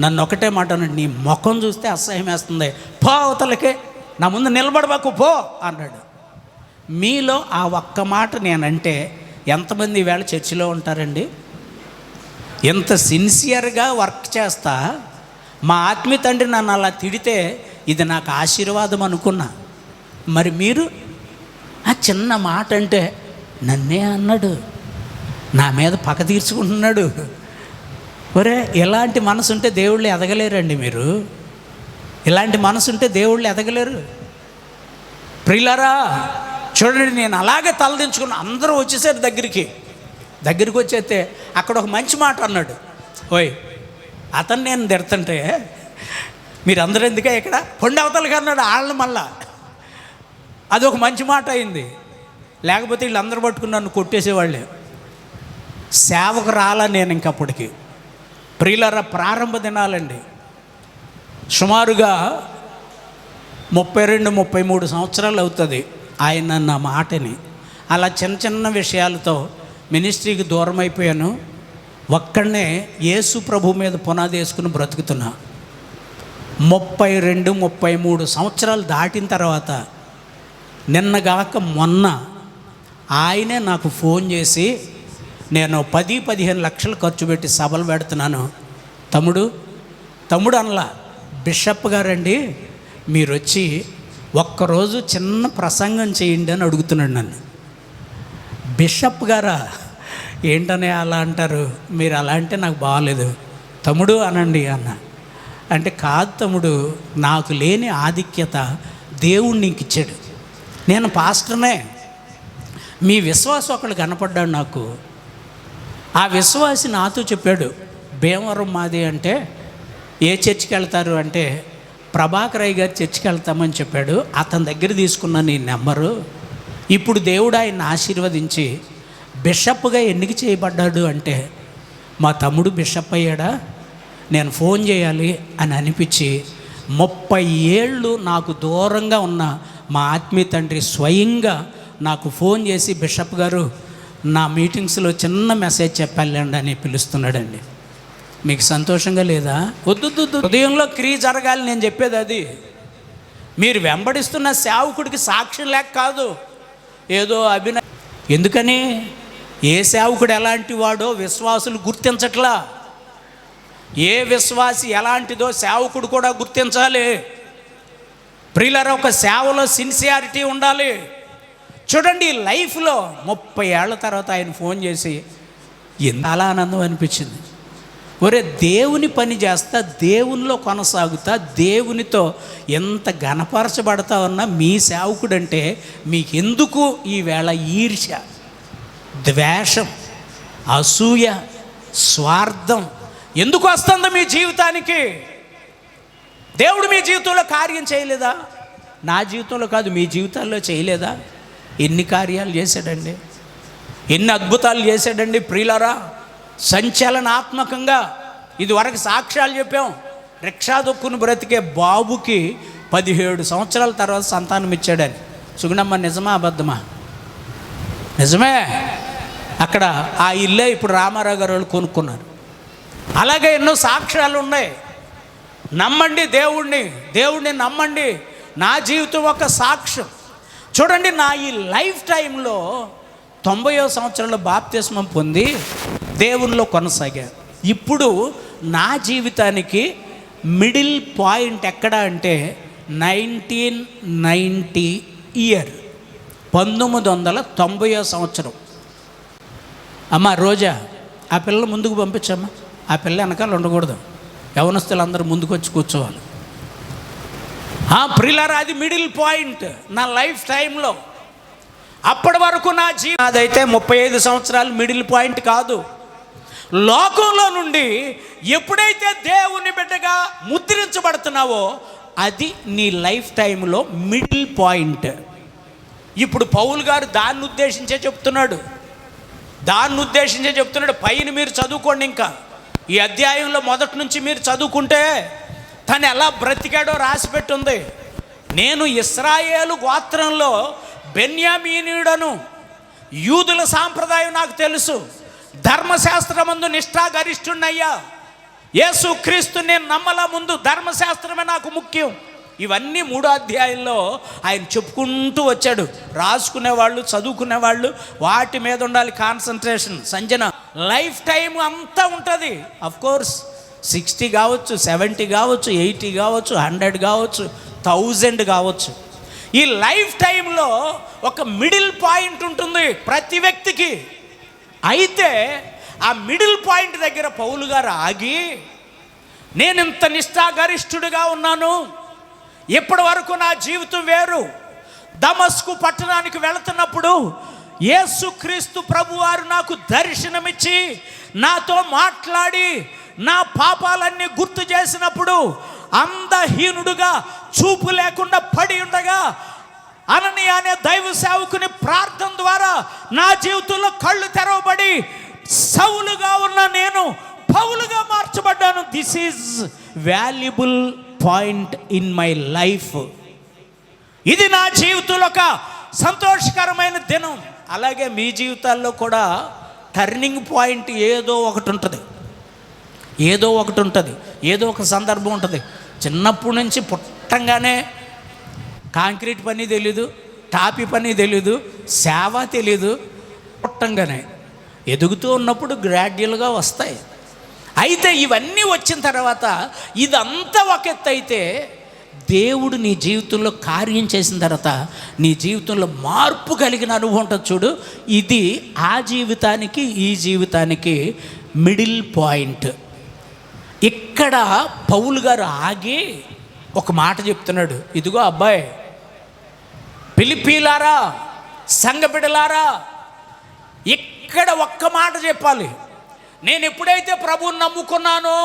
Speaker 1: నన్ను ఒకటే మాట అన్నాడు, నీ ముఖం చూస్తే అసహ్యం వేస్తుంది, పో అవతలకే, నా ముందు నిలబడబాకు పో అన్నాడు. మీలో ఆ ఒక్క మాట నేనంటే ఎంతమంది ఈవేళ చర్చిలో ఉంటారండి? ఎంత సిన్సియర్గా వర్క్ చేస్తా, మా ఆత్మీయ తండ్రి నన్ను అలా తిడితే ఇది నాకు ఆశీర్వాదం అనుకున్నా. మరి మీరు ఆ చిన్న మాట అంటే నన్నే అన్నాడు, నా మీద పగ తీర్చుకుంటున్నాడు. ఒరే, ఇలాంటి మనసు ఉంటే దేవుళ్ళు ఎదగలేరండి. మీరు ఇలాంటి మనసు ఉంటే దేవుళ్ళు ఎదగలేరు. ప్రియులారా చూడండి, నేను అలాగే తలదించుకున్నా. అందరూ వచ్చేసారు దగ్గరికి వచ్చేస్తే అక్కడ ఒక మంచి మాట అన్నాడు. ఓయ్, అతను నేను తిడుతుంటే మీరు అందరూ ఎందుకే ఇక్కడ పొండి అవతలకి అన్నాడు. వాళ్ళని మళ్ళా అదొక మంచి మాట అయింది. లేకపోతే వీళ్ళందరూ పట్టుకుని నన్ను కొట్టేసేవాళ్ళే. సేవకు రాలా నేను ఇంకప్పటికి. ప్రియులారా, ప్రారంభ దినాలండి, సుమారుగా 32-33 సంవత్సరాలు అవుతుంది ఆయన నా మాటని. అలా చిన్న విషయాలతో మినిస్ట్రీకి దూరం అయిపోయాను. ఒక్కడనే యేసు ప్రభు మీద పునాది వేసుకుని బ్రతుకుతున్నా. 32-33 సంవత్సరాలు దాటిన తర్వాత నిన్నగాక మొన్న ఆయనే నాకు ఫోన్ చేసి, నేను 10-15 లక్షలు ఖర్చు పెట్టి సభలు పెడుతున్నాను తమ్ముడు అనలా, బిషప్ గారండి మీరు వచ్చి ఒక్కరోజు చిన్న ప్రసంగం చేయండి అని అడుగుతున్నాడు నన్ను. బిషప్ గారా, ఏంటనే అలా అంటారు, మీరు అలా అంటే నాకు బాగాలేదు, తమ్ముడు అనండి అన్న. అంటే కాదు తమ్ముడు, నాకు లేని ఆధిక్యత దేవుడు నీకు ఇచ్చాడు, నేను పాస్టర్నే. మీ విశ్వాసం ఒకడు కనపడ్డాడు నాకు. ఆ విశ్వాసి నాతో చెప్పాడు, భీమవరం మాది అంటే ఏ చర్చికి వెళ్తారు అంటే ప్రభాకరయ్య గారి చర్చికి వెళ్తామని చెప్పాడు. అతని దగ్గర తీసుకున్న నీ నెంబరు. ఇప్పుడు దేవుడు ఆయన ఆశీర్వదించి బిషప్గా ఎన్నిక చేయబడ్డాడు అంటే మా తమ్ముడు బిషప్ అయ్యాడా, నేను ఫోన్ చేయాలి అని అనిపించి 30 ఏళ్ళు నాకు దూరంగా ఉన్న మా ఆత్మీయ తండ్రి స్వయంగా నాకు ఫోన్ చేసి, బిషప్ గారు నా మీటింగ్స్లో చిన్న మెసేజ్ చెప్పాలండి అని పిలుస్తున్నాడండి. మీకు సంతోషంగా లేదా? వద్దు, హృదయంలో క్రియ జరగాలి. నేను చెప్పేది అది. మీరు వెంబడిస్తున్న సేవకుడికి సాక్ష్యం లేక కాదు, ఏదో అభినయం. ఎందుకని? ఏ సేవకుడు ఎలాంటి వాడో విశ్వాసులు గుర్తించట్లా. ఏ విశ్వాసి ఎలాంటిదో సేవకుడు కూడా గుర్తించాలి. ప్రియులారా, ఒక సేవలో సిన్సియారిటీ ఉండాలి. చూడండి, లైఫ్లో 30 ఏళ్ల తర్వాత ఆయన ఫోన్ చేసి ఎంత అలా ఆనందం అనిపించింది. ఒరే, దేవుని పని చేస్తా, దేవునిలో కొనసాగుతా, దేవునితో ఎంత ఘనపరచబడతా ఉన్నా మీ సేవకుడంటే మీకెందుకు ఈవేళ ఈర్ష్య, ద్వేషం, అసూయ, స్వార్థం ఎందుకు వస్తుందో మీ జీవితానికి? దేవుడు మీ జీవితంలో కార్యం చేయలేదా? నా జీవితంలో కాదు, మీ జీవితాల్లో చేయలేదా? ఎన్ని కార్యాలు చేశాడండి, ఎన్ని అద్భుతాలు చేశాడండి ప్రియులారా. సంచలనాత్మకంగా ఇదివరకు సాక్ష్యాలు చెప్పాం. రిక్షా దొక్కుని బ్రతికే బాబుకి 17 సంవత్సరాల తర్వాత సంతానం ఇచ్చాడని. సుగుణమ్మ, నిజమా అబద్ధమా? నిజమే. అక్కడ ఆ ఇల్లే ఇప్పుడు రామారావు గారు వాళ్ళు కొనుక్కున్నారు. అలాగే ఎన్నో సాక్ష్యాలు ఉన్నాయి. నమ్మండి దేవుణ్ణి నమ్మండి. నా జీవితం ఒక సాక్ష్యం. చూడండి, నా ఈ లైఫ్ టైంలో 90వ సంవత్సరంలో బాప్తిస్మం పొంది దేవునిలో కొనసాగాను. ఇప్పుడు నా జీవితానికి మిడిల్ పాయింట్ ఎక్కడ అంటే 1990 ఇయర్, 1990వ సంవత్సరం. అమ్మ రోజా, ఆ పిల్లలు ముందుకు పంపించమ్మా. ఆ పిల్ల వెనకాల ఉండకూడదు, యవనస్తులు అందరూ ముందుకు వచ్చి కూర్చోవాలి. ప్రియులారా, అది మిడిల్ పాయింట్ నా లైఫ్ టైంలో. అప్పటి వరకు నాదైతే 35 సంవత్సరాలు మిడిల్ పాయింట్ కాదు. లోకంలో నుండి ఎప్పుడైతే దేవుని బిడ్డగా ముద్రించబడుతున్నావో అది నీ లైఫ్ టైంలో మిడిల్ పాయింట్. ఇప్పుడు పౌలు గారు దాన్ని ఉద్దేశించే చెప్తున్నాడు. పైన మీరు చదువుకోండి. ఇంకా ఈ అధ్యాయంలో మొదటి నుంచి మీరు చదువుకుంటే తను ఎలా బ్రతికాడో రాసిపెట్టుంది. నేను ఇశ్రాయేలు గోత్రంలో బెన్యామీనీయుడను, యూదుల సాంప్రదాయం నాకు తెలుసు, ధర్మశాస్త్రమందు నిష్ఠాగరిష్ఠున్నయ్యా, యేసు క్రీస్తు నేను నమ్మలా ముందు, ధర్మశాస్త్రమే నాకు ముఖ్యం. ఇవన్నీ 3వ అధ్యాయంలో ఆయన చెప్పుకుంటూ వచ్చాడు. రాసుకునేవాళ్ళు, చదువుకునేవాళ్ళు వాటి మీద ఉండాలి కాన్సన్ట్రేషన్. సంజన లైఫ్ టైం అంతా ఉంటుంది. అఫ్కోర్స్ 60 కావచ్చు, 70 కావచ్చు, 80 కావచ్చు, 100 కావచ్చు, 1000 కావచ్చు. ఈ లైఫ్ టైంలో ఒక మిడిల్ పాయింట్ ఉంటుంది ప్రతి వ్యక్తికి. అయితే ఆ మిడిల్ పాయింట్ దగ్గర పౌలు గారు ఆగి, నేను ఇంత నిష్ఠాగరిష్ఠుడిగా ఉన్నాను, ఇప్పటి వరకు నా జీవితం వేరు. దమస్కు పట్టణానికి వెళుతున్నప్పుడు యేసుక్రీస్తు ప్రభువారు నాకు దర్శనమిచ్చి నాతో మాట్లాడి నా పాపాలన్నీ గుర్తు చేసినప్పుడు అందహీనుడుగా, చూపు లేకుండా పడి ఉండగా అననీయ అనే దైవ సేవకుని ప్రార్థన ద్వారా నా జీవితంలో కళ్ళు తెరవబడి సౌలుగా ఉన్న నేను పౌలుగా మార్చబడ్డాను. This is valuable point in my life. ఇది నా జీవితంలో ఒక సంతోషకరమైన దినం. అలాగే మీ జీవితాల్లో కూడా టర్నింగ్ పాయింట్ ఏదో ఒకటి ఉంటుంది. ఏదో ఒక సందర్భం ఉంటుంది. చిన్నప్పటి నుంచి పుట్టంగానే కాంక్రీట్ పని తెలీదు, టాపీ పని తెలీదు, సేవ తెలీదు. పుట్టంగానే ఎదుగుతూ ఉన్నప్పుడు గ్రాడ్యువల్గా వస్తాయి. అయితే ఇవన్నీ వచ్చిన తర్వాత ఇదంతా ఒక ఎత్తు అయితే, దేవుడు నీ జీవితంలో కార్యం చేసిన తర్వాత నీ జీవితంలో మార్పు కలిగిన అనుభవం ఉంటుంది చూడు. ఇది ఆ జీవితానికి ఈ జీవితానికి మిడిల్ పాయింట్. ఇక్కడ పౌలు గారు ఆగి ఒక మాట చెప్తున్నాడు. ఇదిగో అబ్బాయి, ఫిలిప్పీలారా, సంఘ బిడ్డలారా, ఇక్కడ ఒక్క మాట చెప్పాలి. నేను ఎప్పుడైతే ప్రభువుని నమ్ముకున్నానో,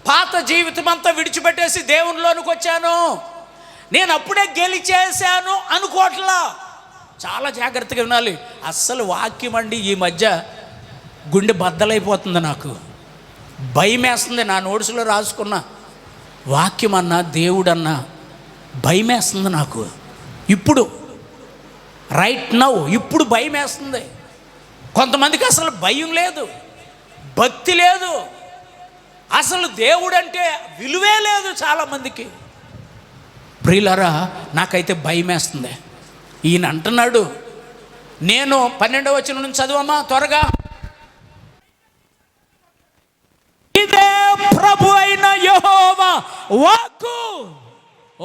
Speaker 1: పాత జీవితం అంతా విడిచిపెట్టేసి దేవునిలోనికి వచ్చాను, నేను అప్పుడే గెలిచేశాను అనుకోవట్లా. చాలా జాగ్రత్తగా వినాలి. అస్సలు వాక్యం అండి ఈ మధ్య గుండె బద్దలైపోతుంది, నాకు భయం వేస్తుంది. నా నోట్స్లో రాసుకున్న వాక్యం అన్నా దేవుడన్నా భయం వేస్తుంది నాకు. ఇప్పుడు రైట్ నౌ ఇప్పుడు భయం వేస్తుంది. కొంతమందికి అసలు భయం లేదు, భక్తి లేదు, అసలు దేవుడు అంటే విలువే లేదు చాలామందికి. ప్రియులారా, నాకైతే భయం వేస్తుంది. ఈయన అంటున్నాడు, నేను 12వ వచనం నుంచి చదువమ్మా త్వరగా. ఇదే ప్రభు అయిన యెహోవా వాక్కు.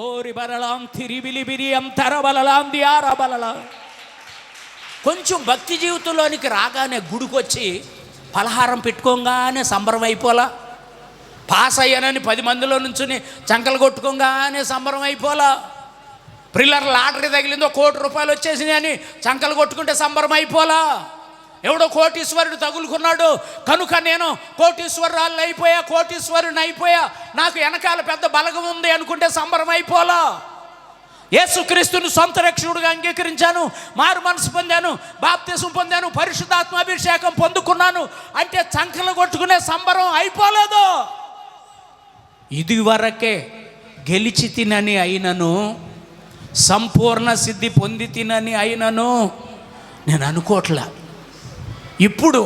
Speaker 1: ఓరి బలలాం తిరిబిలిబిరియం తరబలలాం దియారబలలా. కొంచెం భక్తి జీవితంలోనికి రాగానే గుడికొచ్చి పలహారం పెట్టుకోగానే సంబరం అయిపోలా. పాస్ అయ్యానని 10 మందిలో నుంచుని చంకలు కొట్టుకోగానే సంబరం అయిపోలా. ప్రిల్లర్ లాటరీ తగిలిందో ₹1,00,00,000 వచ్చేసినాయి అని చంకలు కొట్టుకుంటే సంబరం అయిపోలా. ఎవడో కోటీశ్వరుడు తగులుకున్నాడు కనుక నేను కోటీశ్వరురాలు అయిపోయా, కోటీశ్వరుని అయిపోయా, నాకు వెనకాల పెద్ద బలగం ఉంది అనుకుంటే సంబరం అయిపోలా. యేసుక్రీస్తుని సొంత రక్షకుడుగా అంగీకరించాను, మారు మనసు పొందాను, బాప్తిసం పొందాను, పరిశుద్ధాత్మ అభిషేకం పొందుకున్నాను అంటే చంకలు కొట్టుకునే సంబరం అయిపోలేదు. ఇది వరకే గెలిచి తినని అయినను, సంపూర్ణ సిద్ధి పొంది తినని అయినను నేను అనుకోవట్లా. ఇప్పుడు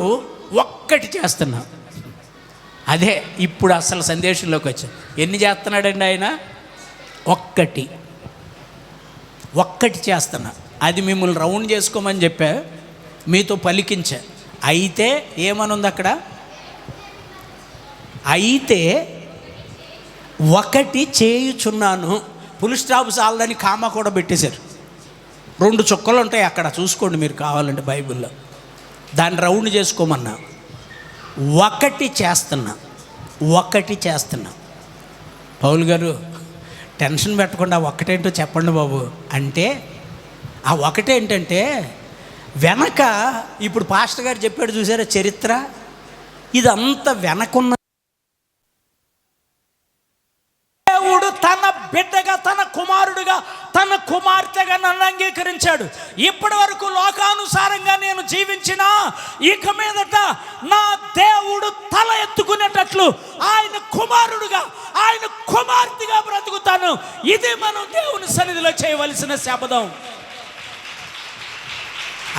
Speaker 1: ఒక్కటి చేస్తున్నా. అదే ఇప్పుడు అసలు సందేశంలోకి వచ్చాను. ఎన్ని చేస్తున్నాడండి ఆయన? ఒక్కటి చేస్తున్నా. అది మిమ్మల్ని రౌండ్ చేసుకోమని చెప్పా, మీతో పలికించా. అయితే ఏమనుంది అక్కడ? అయితే ఒకటి చేయుచున్నాను. ఫుల్ స్టాప్ చాలని కామా కూడా పెట్టేశారు. 2 చుక్కలు ఉంటాయి అక్కడ, చూసుకోండి మీరు కావాలంటే బైబిల్లో. దాన్ని రౌండ్ చేసుకోమన్నా. ఒకటి చేస్తున్నా. పౌలు గారు టెన్షన్ పెట్టకుండా ఒక్కటేంటో చెప్పండి బాబు అంటే, ఆ ఒకటేంటంటే వెనక ఇప్పుడు పాస్టర్ గారు చెప్పాడు చూసారా చరిత్ర, ఇదంతా వెనకున్న దేవుడు తన బిడ్డగా, తన కుమారుడుగా, తన కుమార్తెగా నన్ను అంగీకరించాడు. ఇప్పటి వరకు లోకానుసారంగా నేను జీవించిన, ఇక మీదట నా దేవుడు తల ఎత్తుకునేటట్లు ఆయన కుమారుడుగా, ఆయన కుమార్తెగా బ్రతుకుతాను. ఇది మనం దేవుని సన్నిధిలో చేయవలసిన శపథం.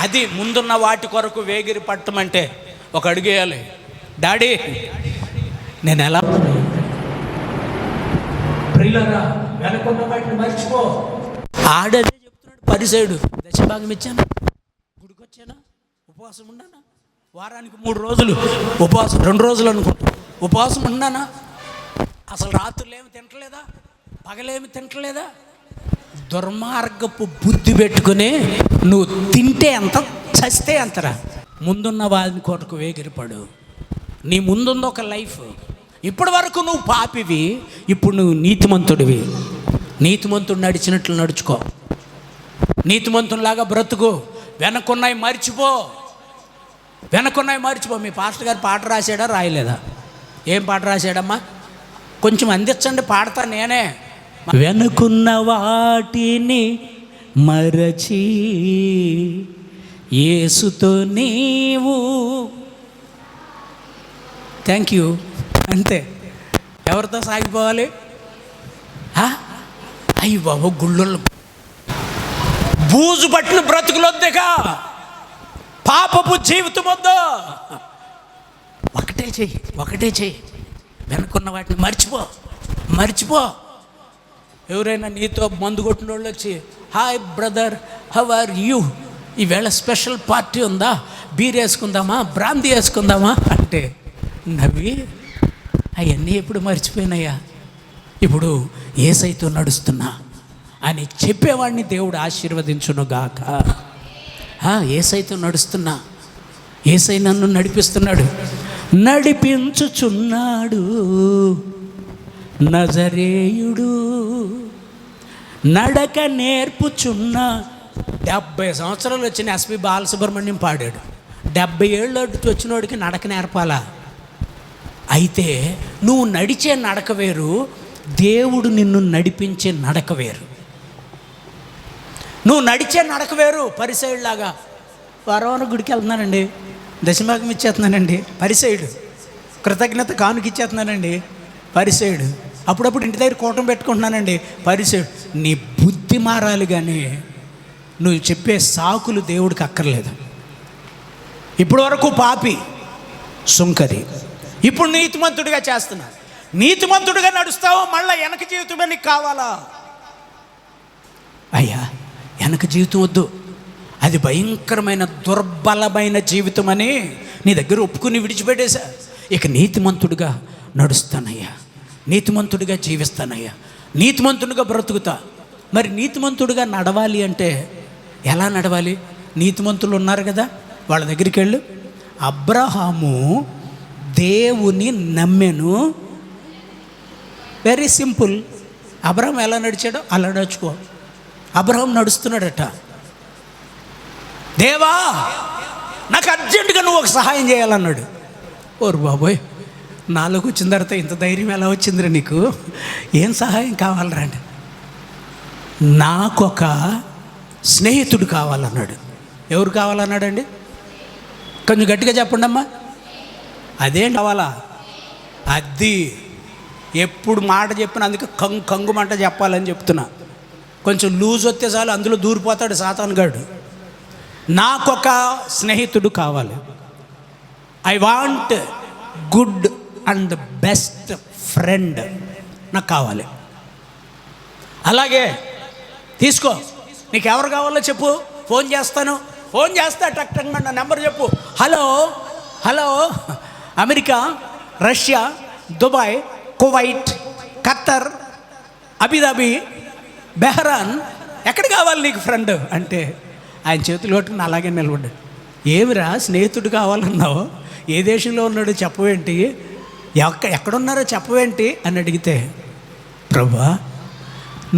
Speaker 1: అది ముందున్న వాటి కొరకు వేగిరి పట్టమంటే ఒక అడుగేయాలి. డాడీ నేను ఎలా ప్రియులారా వెనకున్న వాటిని మర్చిపో. ఆడదే చెప్తున్నాడు. పరిసయుడు దశభాగం ఇచ్చాను, గుడికి వచ్చానా, ఉపవాసం ఉన్నానా, వారానికి 3 రోజులు ఉపవాసం, 2 రోజులు అనుకుంటా ఉపవాసం ఉన్నానా, అసలు రాత్రులు ఏమి తింటలేదా, పగలేమి తింటలేదా. దుర్మార్గపు బుద్ధి పెట్టుకుని నువ్వు తింటే ఎంత, చస్తే ఎంతరా. ముందున్న వాడిని కొరకు వేగిరిపడు. నీ ముందుంది ఒక లైఫ్. ఇప్పటి వరకు నువ్వు పాపివి, ఇప్పుడు నువ్వు నీతిమంతుడివి. నీతిమంతుడు నడిచినట్లు నడుచుకో, నీతిమంతునిలాగా బ్రతుకు. వెనకున్నాయి మర్చిపో. మీ పాస్టర్ గారు పాట రాశాడా రాయలేదా? ఏం పాట రాశాడమ్మా? కొంచెం అందించండి, పాడతా నేనే. వెనుకున్న వాటిని మరచి యేసుతో నీవు. Thank you. అంతే. ఎవరితో సాగిపోవాలి? అయ్యి బాబు గుళ్ళల్లో బూజు పట్టిన బ్రతుకులొద్దుగా, పాపపు జీవితం వద్దు. ఒకటే చెయ్యి. వెనుకున్న వాటిని మర్చిపో. ఎవరైనా నీతో మందు కొట్టిన వాళ్ళు వచ్చి, hi brother, how are you, ఈవేళ స్పెషల్ పార్టీ ఉందా, బీర్ వేసుకుందామా, బ్రాందీ వేసుకుందామా అంటే నవ్వి, అవన్నీ ఎప్పుడు మర్చిపోయినాయా, ఇప్పుడు యేసయ్యతో నడుస్తున్నా అని చెప్పేవాడిని దేవుడు ఆశీర్వదించునుగాక. యేసయ్యతో నడుస్తున్నా, యేసయ్య నన్ను నడిపించుచున్నాడు నజరేయుడు, నడక నేర్పుచున్న. 70 సంవత్సరాలు వచ్చిన ఎస్పి బాలసుబ్రహ్మణ్యం పాడాడు. 70 ఏళ్ళు వచ్చినోడికి నడక నేర్పాలా? అయితే నువ్వు నడిచే నడక వేరు, దేవుడు నిన్ను నడిపించే నడక వేరు. నువ్వు నడిచే నడక వేరు. పరిసయుడిలాగా వారం గుడికి వెళ్తున్నానండి, దశభాగం ఇచ్చేస్తున్నానండి, పరిసయుడు. కృతజ్ఞత కానుక ఇచ్చేస్తున్నానండి, పరిసయుడు. అప్పుడప్పుడు ఇంటి దగ్గర కూటం పెట్టుకుంటున్నానండి, పరిసయుడు. నీ బుద్ధి మారాలి కానీ నువ్వు చెప్పే సాకులు దేవుడికి అక్కర్లేదు. ఇప్పటి వరకు పాపి, సుంకరి, ఇప్పుడు నీతిమంతుడిగా చేస్తున్నా. నీతిమంతుడిగా నడుస్తావో మళ్ళీ వెనక జీవితమే నీకు కావాలా? అయ్యా వెనక జీవితం వద్దు. అది భయంకరమైన దుర్బలమైన జీవితం అని నీ దగ్గర ఒప్పుకుని విడిచిపెట్టేశా. ఇక నీతిమంతుడిగా నడుస్తానయ్యా, నీతిమంతుడిగా జీవిస్తానయ్యా, నీతిమంతుడిగా బ్రతుకుతా. మరి నీతిమంతుడిగా నడవాలి అంటే ఎలా నడవాలి? నీతిమంతులు ఉన్నారు కదా, వాళ్ళ దగ్గరికి వెళ్ళు. అబ్రహాము దేవుని నమ్మెను. Very simple. అబ్రహాం ఎలా నడిచాడో అలా నడుచుకో. అబ్రహాం నడుస్తున్నాడట. దేవా నాకు అర్జెంటుగా నువ్వు ఒక సహాయం చేయాలన్నాడు. ఓరు బాబోయ్, నాలోకి వచ్చిన తర్వాత ఇంత ధైర్యం ఎలా వచ్చిందిరా నీకు? ఏం సహాయం కావాలరా అంటే, నాకొక స్నేహితుడు కావాలన్నాడు. ఎవరు కావాలన్నాడండి? కొంచెం గట్టిగా చెప్పండి అమ్మా. అదేం కావాలా? అది ఎప్పుడు మాట చెప్పిన అందుకే కంగుమంట చెప్పాలని చెప్తున్నా. కొంచెం లూజ్ వస్తే చాలు అందులో దూరిపోతాడు సాతానుగాడు. నాకొక స్నేహితుడు కావాలి. I want good and best friend నాకు కావాలి. అలాగే తీసుకో, నీకు ఎవరు కావాలో చెప్పు, ఫోన్ చేస్తాను. ఫోన్ చేస్తా, టక్ టక్ నా నెంబర్ చెప్పు. Hello hello, America, Russia, Dubai, Kuwait, Qatar, Abu Dhabi, Bahrain, ఎక్కడ కావాలి నీకు ఫ్రెండ్ అంటే ఆయన చేతులు పట్టుకుని అలాగే నిలబడ్డాడు. ఏమిరా స్నేహితుడు కావాలన్నావు, ఏ దేశంలో ఉన్నాడు చెప్పవేంటి, ఎక్కడున్నారో చెప్పవేంటి అని అడిగితే, ప్రభువా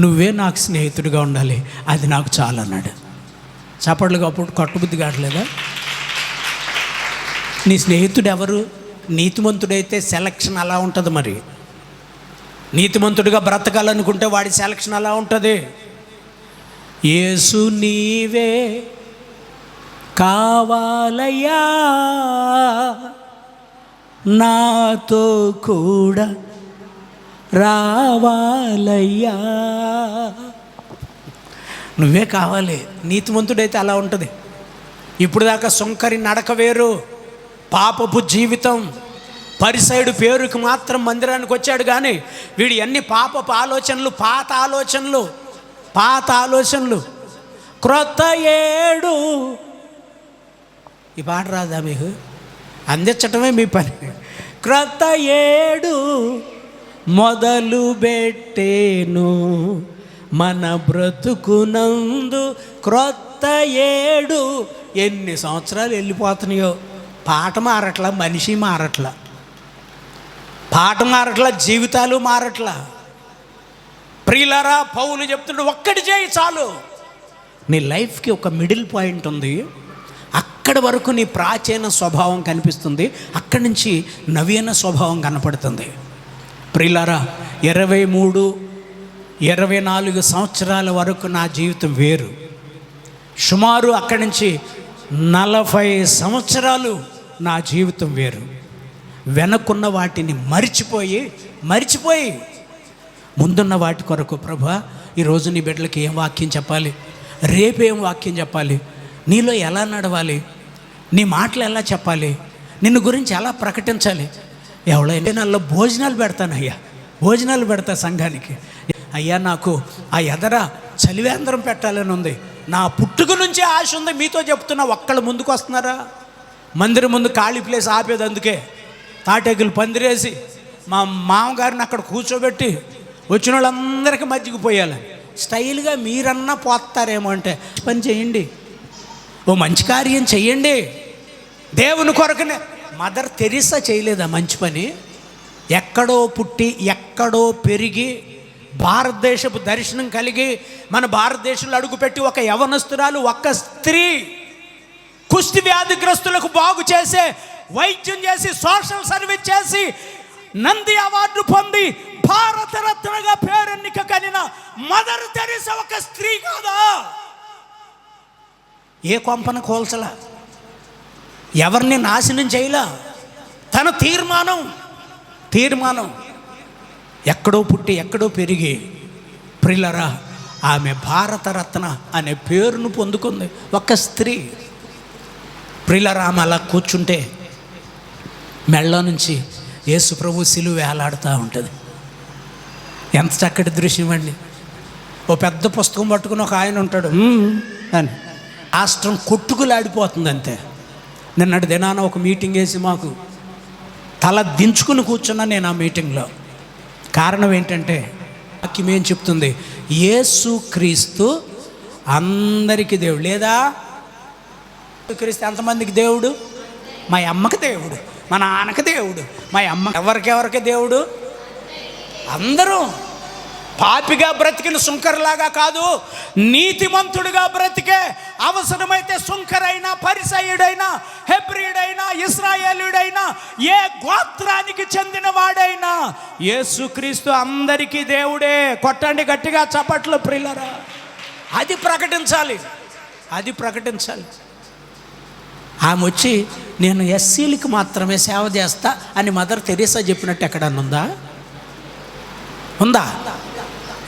Speaker 1: నువ్వే నాకు స్నేహితుడిగా ఉండాలి, అది నాకు చాలు అన్నాడు. చప్పట్లుగా అప్పుడు కొట్టబుద్ధి కావట్లేదా? నీ స్నేహితుడు ఎవరు? నీతిమంతుడైతే సెలక్షన్ అలా ఉంటుంది. మరి నీతిమంతుడిగా బ్రతకాలనుకుంటే వాడి సెలక్షన్ అలా ఉంటుంది. యేసు నీవే కావాలయ్యా, నాతో కూడా రావాలయ్యా, నువ్వే కావాలి. నీతిమంతుడైతే అలా ఉంటుంది. ఇప్పుడు దాకా సుంకరి నడక వేరు, పాపపు జీవితం. పరిసయుడు పేరుకి మాత్రం మందిరానికి వచ్చాడు కానీ వీడు అన్ని పాపపు ఆలోచనలు, పాత ఆలోచనలు. క్రొత్త ఏడు, ఈ పాట రాదా మీకు? అందించటమే మీ పని. క్రొత్త ఏడు మొదలు పెట్టేను మన బ్రతుకునందు, క్రొత్త ఏడు. ఎన్ని సంవత్సరాలు వెళ్ళిపోతున్నాయో, పాట మారట్లా, మనిషి మారట్లా, పాట మారట్లా, జీవితాలు మారట్లా. ప్రియులారా, పౌలు చెప్తుంటే ఒక్కటి చేయి చాలు. నీ లైఫ్కి ఒక మిడిల్ పాయింట్ ఉంది, అక్కడి వరకు నీ ప్రాచీన స్వభావం కనిపిస్తుంది, అక్కడి నుంచి నవీన స్వభావం కనపడుతుంది. ప్రియులారా, 23, 24 సంవత్సరాల వరకు నా జీవితం వేరు. సుమారు అక్కడి నుంచి 40 సంవత్సరాలు నా జీవితం వేరు. వెనకున్న వాటిని మరిచిపోయి ముందున్న వాటి కొరకు, ప్రభువా ఈరోజు నీ బిడ్డలకి ఏం వాక్యం చెప్పాలి, రేపేం వాక్యం చెప్పాలి, నీలో ఎలా నడవాలి, నీ మాటలు ఎలా చెప్పాలి, నిన్ను గురించి ఎలా ప్రకటించాలి. ఎవరైనా నెలలో భోజనాలు పెడతానయ్యా, భోజనాలు పెడతా సంఘానికి. అయ్యా నాకు ఆ ఎదర చలివేంద్రం పెట్టాలని ఉంది, నా పుట్టుక నుంచే ఆశ ఉంది. మీతో చెప్తున్నా, ఒక్కళ్ళు ముందుకు వస్తున్నారా? మందిరం ముందు ఖాళీ ప్లేస్ ఆపేది అందుకే. తాటేకులు పందిరేసి మా మామగారిని అక్కడ కూర్చోబెట్టి వచ్చిన వాళ్ళందరికీ మజ్జిగ పోయాలి. స్టైల్గా మీరన్నా పోతారేమో అంటే పని చేయండి, ఓ మంచి కార్యం చెయ్యండి దేవుని కొరకునే. మదర్ తెరీసా చేయలేదా మంచి పని? ఎక్కడో పుట్టి ఎక్కడో పెరిగి భారతదేశపు దర్శనం కలిగి మన భారతదేశంలో అడుగుపెట్టి ఒక యవనస్తురాలు, ఒక స్త్రీ కుష్టి వ్యాధిగ్రస్తులకు బాగు చేసే, వైద్యం చేసి, సోషల్ సర్వీస్ చేసి, నంది అవార్డు పొంది భారతరత్నగా పేరెన్నిక కలిగిన మదర్ తెరీసా ఒక స్త్రీ కాదా? ఏ కొంపన కోల్చలా, ఎవరిని నాశనం చేయలా. తన తీర్మానం ఎక్కడో పుట్టి ఎక్కడో పెరిగి, ప్రియులారా, ఆమె భారతరత్న అనే పేరును పొందుకుంది, ఒక స్త్రీ. ప్రియులారా, ఆమె అలా కూర్చుంటే మెళ్ళ నుంచి యేసు ప్రభు సిలువ వేలాడుతూ ఉంటుంది. ఎంత చక్కటి దృశ్యం అండి. ఓ పెద్ద పుస్తకం పట్టుకుని ఒక ఆయన ఉంటాడు అని, రాష్ట్రం కొట్టుకులాడిపోతుంది అంతే. నిన్నటి దినాన ఒక మీటింగ్ వేసి మాకు తల దించుకుని కూర్చున్నా నేను ఆ మీటింగ్లో. కారణం ఏంటంటే వాక్యం ఏం చెప్తుంది? యేసు క్రీస్తు అందరికీ దేవుడు. లేదా క్రీస్తు ఎంతమందికి దేవుడు? మా అమ్మకి దేవుడు, మా నాన్నకి దేవుడు, మా అమ్మ ఎవరికెవరికి దేవుడు? అందరూ. పాపిగా బ్రతికిన సుంకర్లాగా కాదు, నీతిమంతుడిగా బ్రతికే, అవసరమైతే సుంకరైనా, పరిసయ్యుడైనా, హెబ్రీయుడైనా, ఇశ్రాయేలీయుడైనా, ఏ గోత్రానికి చెందిన వాడైనా యేసుక్రీస్తు అందరికీ దేవుడే. కొట్టండి గట్టిగా చప్పట్లు ప్రియులారా. అది ప్రకటించాలి, అది ప్రకటించాలి. ఆమె వచ్చి నేను ఎస్సీలకి మాత్రమే సేవ చేస్తా అని మదర్ తెరీసా చెప్పినట్టు ఎక్కడన్నా ఉందా? ఉందా?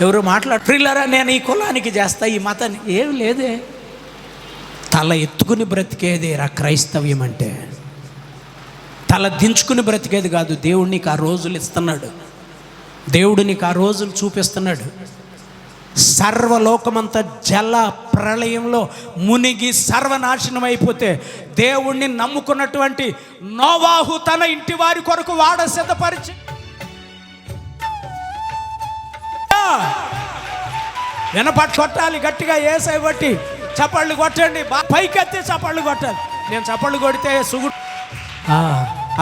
Speaker 1: ఎవరు మాట్లాడు ప్రియులారా, నేను ఈ కులానికి చేస్తా, ఈ మతాన్ని, ఏం లేదే. తల ఎత్తుకుని బ్రతికేది రా క్రైస్తవ్యం అంటే. తల దించుకుని బ్రతికేది కాదు. దేవుడు నీకు ఆ రోజులు ఇస్తున్నాడు, దేవుడు నీకు ఆ రోజులు చూపిస్తున్నాడు. సర్వలోకమంతా జల ప్రళయంలో మునిగి సర్వనాశనం అయిపోతే దేవుణ్ణి నమ్ముకున్నటువంటి నోవాహు తన ఇంటి వారి కొరకు వాడ సిద్ధపరిచి వినపట్టు కొట్టాలి గట్టిగా, ఏసై కొట్టి చప్పళ్ళు కొట్టండి, పైకెత్తి చప్పళ్ళు కొట్టాలి. నేను చప్పళ్ళు కొడితే సుగు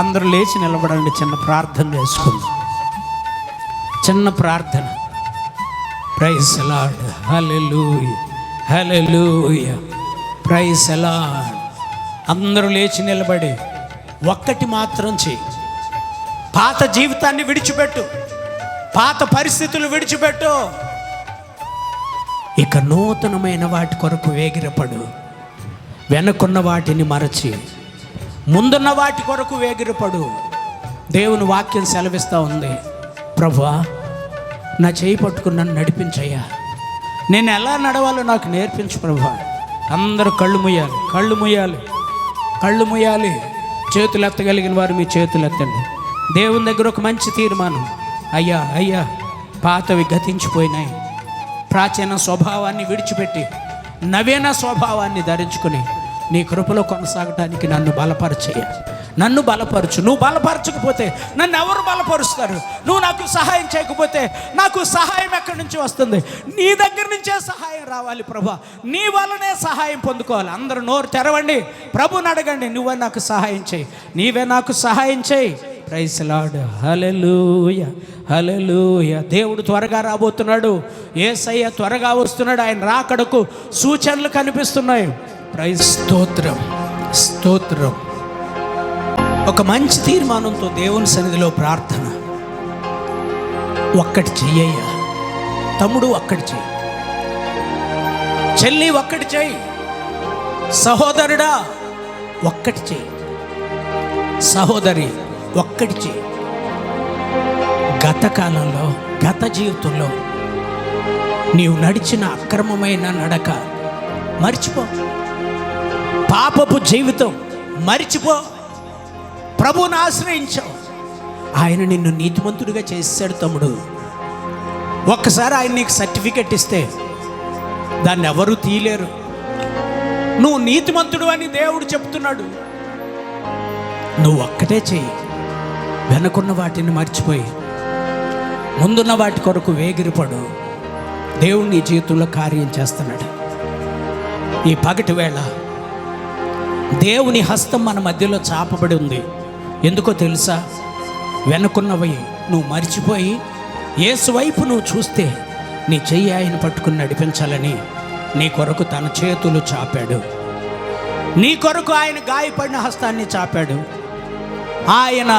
Speaker 1: అందరూ లేచి నిలబడండి. చిన్న ప్రార్థన చేసుకుందాం, చిన్న ప్రార్థన. Praise the Lord, hallelujah, hallelujah, praise the Lord. అందరూ లేచి నిలబడి ఒక్కటి మాత్రం చెయ్యి. పాత జీవితాన్ని విడిచిపెట్టు, పాత పరిస్థితులు విడిచిపెట్టు. ఇక నూతనమైన వాటి కొరకు వేగిరపడు. వెనకున్న వాటిని మరచి ముందున్న వాటి కొరకు వేగిరపడు. దేవుని వాక్యం సెలవిస్తూ ఉంది, ప్రభువా నా చేయి పట్టుకుని నన్ను నడిపించయ్యా, నేను ఎలా నడవాలో నాకు నేర్పించు ప్రభువా. అందరూ కళ్ళు ముయ్యాలి, కళ్ళు ముయ్యాలి, కళ్ళు ముయ్యాలి. చేతులు ఎత్తగలిగిన వారు మీ చేతులు ఎత్తండి. దేవుని దగ్గర ఒక మంచి తీర్మానం. అయ్యా అయ్యా, పాతవి గతించిపోయినాయి. ప్రాచీన స్వభావాన్ని విడిచిపెట్టి నవీన స్వభావాన్ని ధరించుకుని నీ కృపలో కొనసాగటానికి నన్ను బలపరచయ్యా, నన్ను బలపరచు. నువ్వు బలపరచకపోతే నన్ను ఎవరు బలపరుస్తారు? నువ్వు నాకు సహాయం చేయకపోతే నాకు సహాయం ఎక్కడి నుంచి వస్తుంది? నీ దగ్గర నుంచే సహాయం రావాలి ప్రభువా, నీ వల్లనే సహాయం పొందుకోవాలి. అందరూ నోరు తెరవండి, ప్రభుని అడగండి, నువ్వే నాకు సహాయం చేయి, నీవే నాకు సహాయం చేయి. ప్రైజ్ ది లార్డ్, హల్లెలూయా, హల్లెలూయా. దేవుడు త్వరగా రాబోతున్నాడు, యేసయ్య త్వరగా వస్తున్నాడు. ఆయన రాకడకు సూచనలు కనిపిస్తున్నాయి. ప్రైజ్, స్తోత్రం, స్తోత్రం. ఒక మంచి తీర్మానంతో దేవుని సన్నిధిలో ప్రార్థన. ఒక్కటి చెయ్యయ్యా తమ్ముడు, ఒక్కటి చెయ్యి. చెల్లి ఒక్కటి చెయ్యి. సహోదరుడా ఒక్కటి చెయ్యి. సహోదరి ఒక్కటి చెయ్యి. గత కాలంలో, గత జీవితంలో నీవు నడిచిన అక్రమమైన నడక మర్చిపో. పాపపు జీవితం మర్చిపో. ప్రభువుని ఆశ్రయించావు, ఆయన నిన్ను నీతిమంతుడిగా చేశాడు తమ్ముడు. ఒక్కసారి ఆయన నీకు సర్టిఫికెట్ ఇస్తే దాన్ని ఎవరు తీయలేరు. నువ్వు నీతిమంతుడు అని దేవుడు చెప్తున్నాడు. నువ్వు ఒక్కటే చెయ్యి. వెనకున్న వాటిని మర్చిపోయి ముందున్న వాటి కొరకు వేగిరపడు. దేవుడు నీ జీవితంలో కార్యం చేస్తున్నాడు. ఈ పగటి వేళ దేవుని హస్తం మన మధ్యలో చాపబడి ఉంది. ఎందుకో తెలుసా? వెనుకున్నవి నువ్వు మర్చిపోయి యేసు వైపు నువ్వు చూస్తే నీ చెయ్యి ఆయన పట్టుకుని నడిపించాలని నీ కొరకు తన చేతులు చాపాడు. నీ కొరకు ఆయన గాయపడిన హస్తాన్ని చాపాడు. ఆయన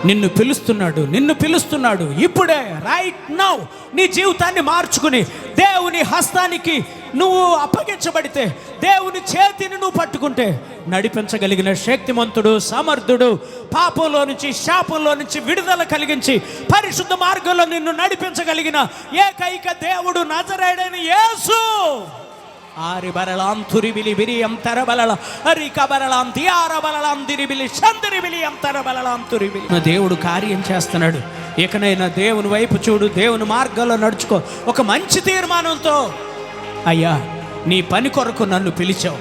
Speaker 1: నిన్ను పిలుస్తున్నాడు, నిన్ను పిలుస్తున్నాడు. ఇప్పుడే, రైట్ నౌ నీ జీవితాన్ని మార్చుకుని దేవుని హస్తానికి నువ్వు అప్పగించబడితే, దేవుని చేతిని నువ్వు పట్టుకుంటే నడిపించగలిగిన శక్తిమంతుడు, సమర్థుడు, పాపంలో నుంచి, శాపంలో నుంచి విడుదల కలిగించి పరిశుద్ధ మార్గంలో నిన్ను నడిపించగలిగిన ఏకైక దేవుడు నజరేయుడైన యేసు. ఆరి బరలాం తురిబిలి బిరియం తరబలల అరిక బరలాం తియార బలలాం దిరిబిలి షందిరిబిలియం తరబలలాం తురిబిలి. దేవుడు కార్యం చేస్తున్నాడు. ఇకనైనా దేవుని వైపు చూడు, దేవుని మార్గంలో నడుచుకో. ఒక మంచి తీర్మానంతో, అయ్యా నీ పని కొరకు నన్ను పిలిచావు,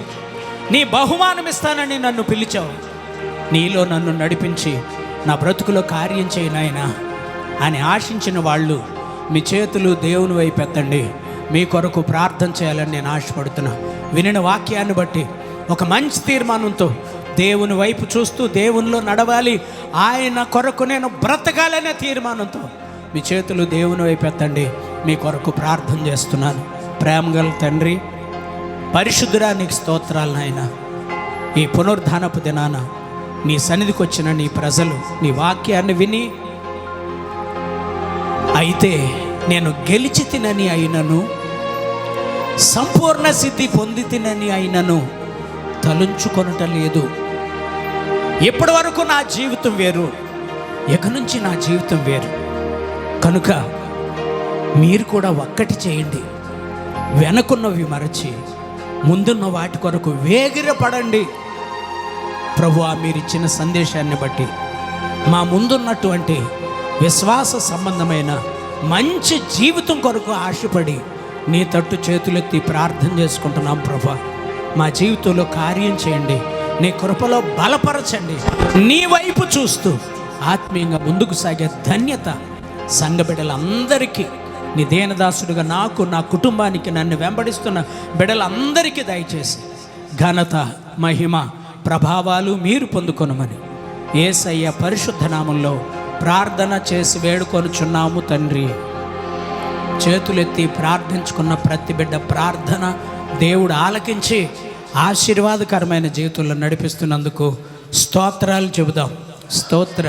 Speaker 1: నీ బహుమానం ఇస్తానని నన్ను పిలిచావు. నీలో నన్ను నడిపించి నా బ్రతుకులో కార్యం చేయి నాయనా అని ఆశించిన వాళ్ళు మీ చేతులు దేవుని వైపు ఎత్తండి. మీ కొరకు ప్రార్థన చేయాలని నేను ఆశపడుతున్నా. వినిన వాక్యాన్ని బట్టి ఒక మంచి తీర్మానంతో దేవుని వైపు చూస్తూ దేవునిలో నడవాలి, ఆయన కొరకు నేను బ్రతకాలనే తీర్మానంతో మీ చేతులు దేవుని వైపు ఎత్తండి. మీ కొరకు ప్రార్థన చేస్తున్నాను. ప్రేమగల తండ్రి, పరిశుద్ధుడా, నీకు స్తోత్రాలు నాయన. ఈ పునరుద్ధానపు దినాన నీ సన్నిధికి వచ్చిన నీ ప్రజలు నీ వాక్యాన్ని విని, అయితే నేను గెలిచి తినని అయినను, సంపూర్ణ సిద్ధి పొంది తినని అయినను తలుంచుకొనట లేదు. ఇప్పటి వరకు నా జీవితం వేరు, ఇక నుంచి నా జీవితం వేరు. కనుక మీరు కూడా ఒక్కటి చేయండి, వెనకున్నవి మరచి ముందున్న వాటి కొరకు వేగిరపడండి. ప్రభువా, మీరిచ్చిన సందేశాన్ని బట్టి మా ముందున్నటువంటి విశ్వాస సంబంధమైన మంచి జీవితం కొరకు ఆశపడి నీ తట్టు చేతులెత్తి ప్రార్థన చేసుకుంటున్నాం. ప్రభువా, మా జీవితంలో కార్యం చేయండి, నీ కృపలో బలపరచండి. నీ వైపు చూస్తూ ఆత్మీయంగా ముందుకు సాగే ధన్యత సంఘ బిడ్డలందరికీ, నీ దేనదాసుడిగా నాకు, నా కుటుంబానికి, నన్ను వెంబడిస్తున్న బిడ్డలందరికీ దయచేసి ఘనత, మహిమ, ప్రభావాలు మీరు పొందుకొనమని యేసయ్య పరిశుద్ధ నామంలో ప్రార్థన చేసి వేడుకొనుచున్నాము తండ్రి. చేతులెత్తి ప్రార్థించుకున్న ప్రతి బిడ్డ ప్రార్థన దేవుడు ఆలకించి ఆశీర్వాదకరమైన జీవితంలో నడిపిస్తున్నందుకు స్తోత్రాలు చెబుదాం. స్తోత్ర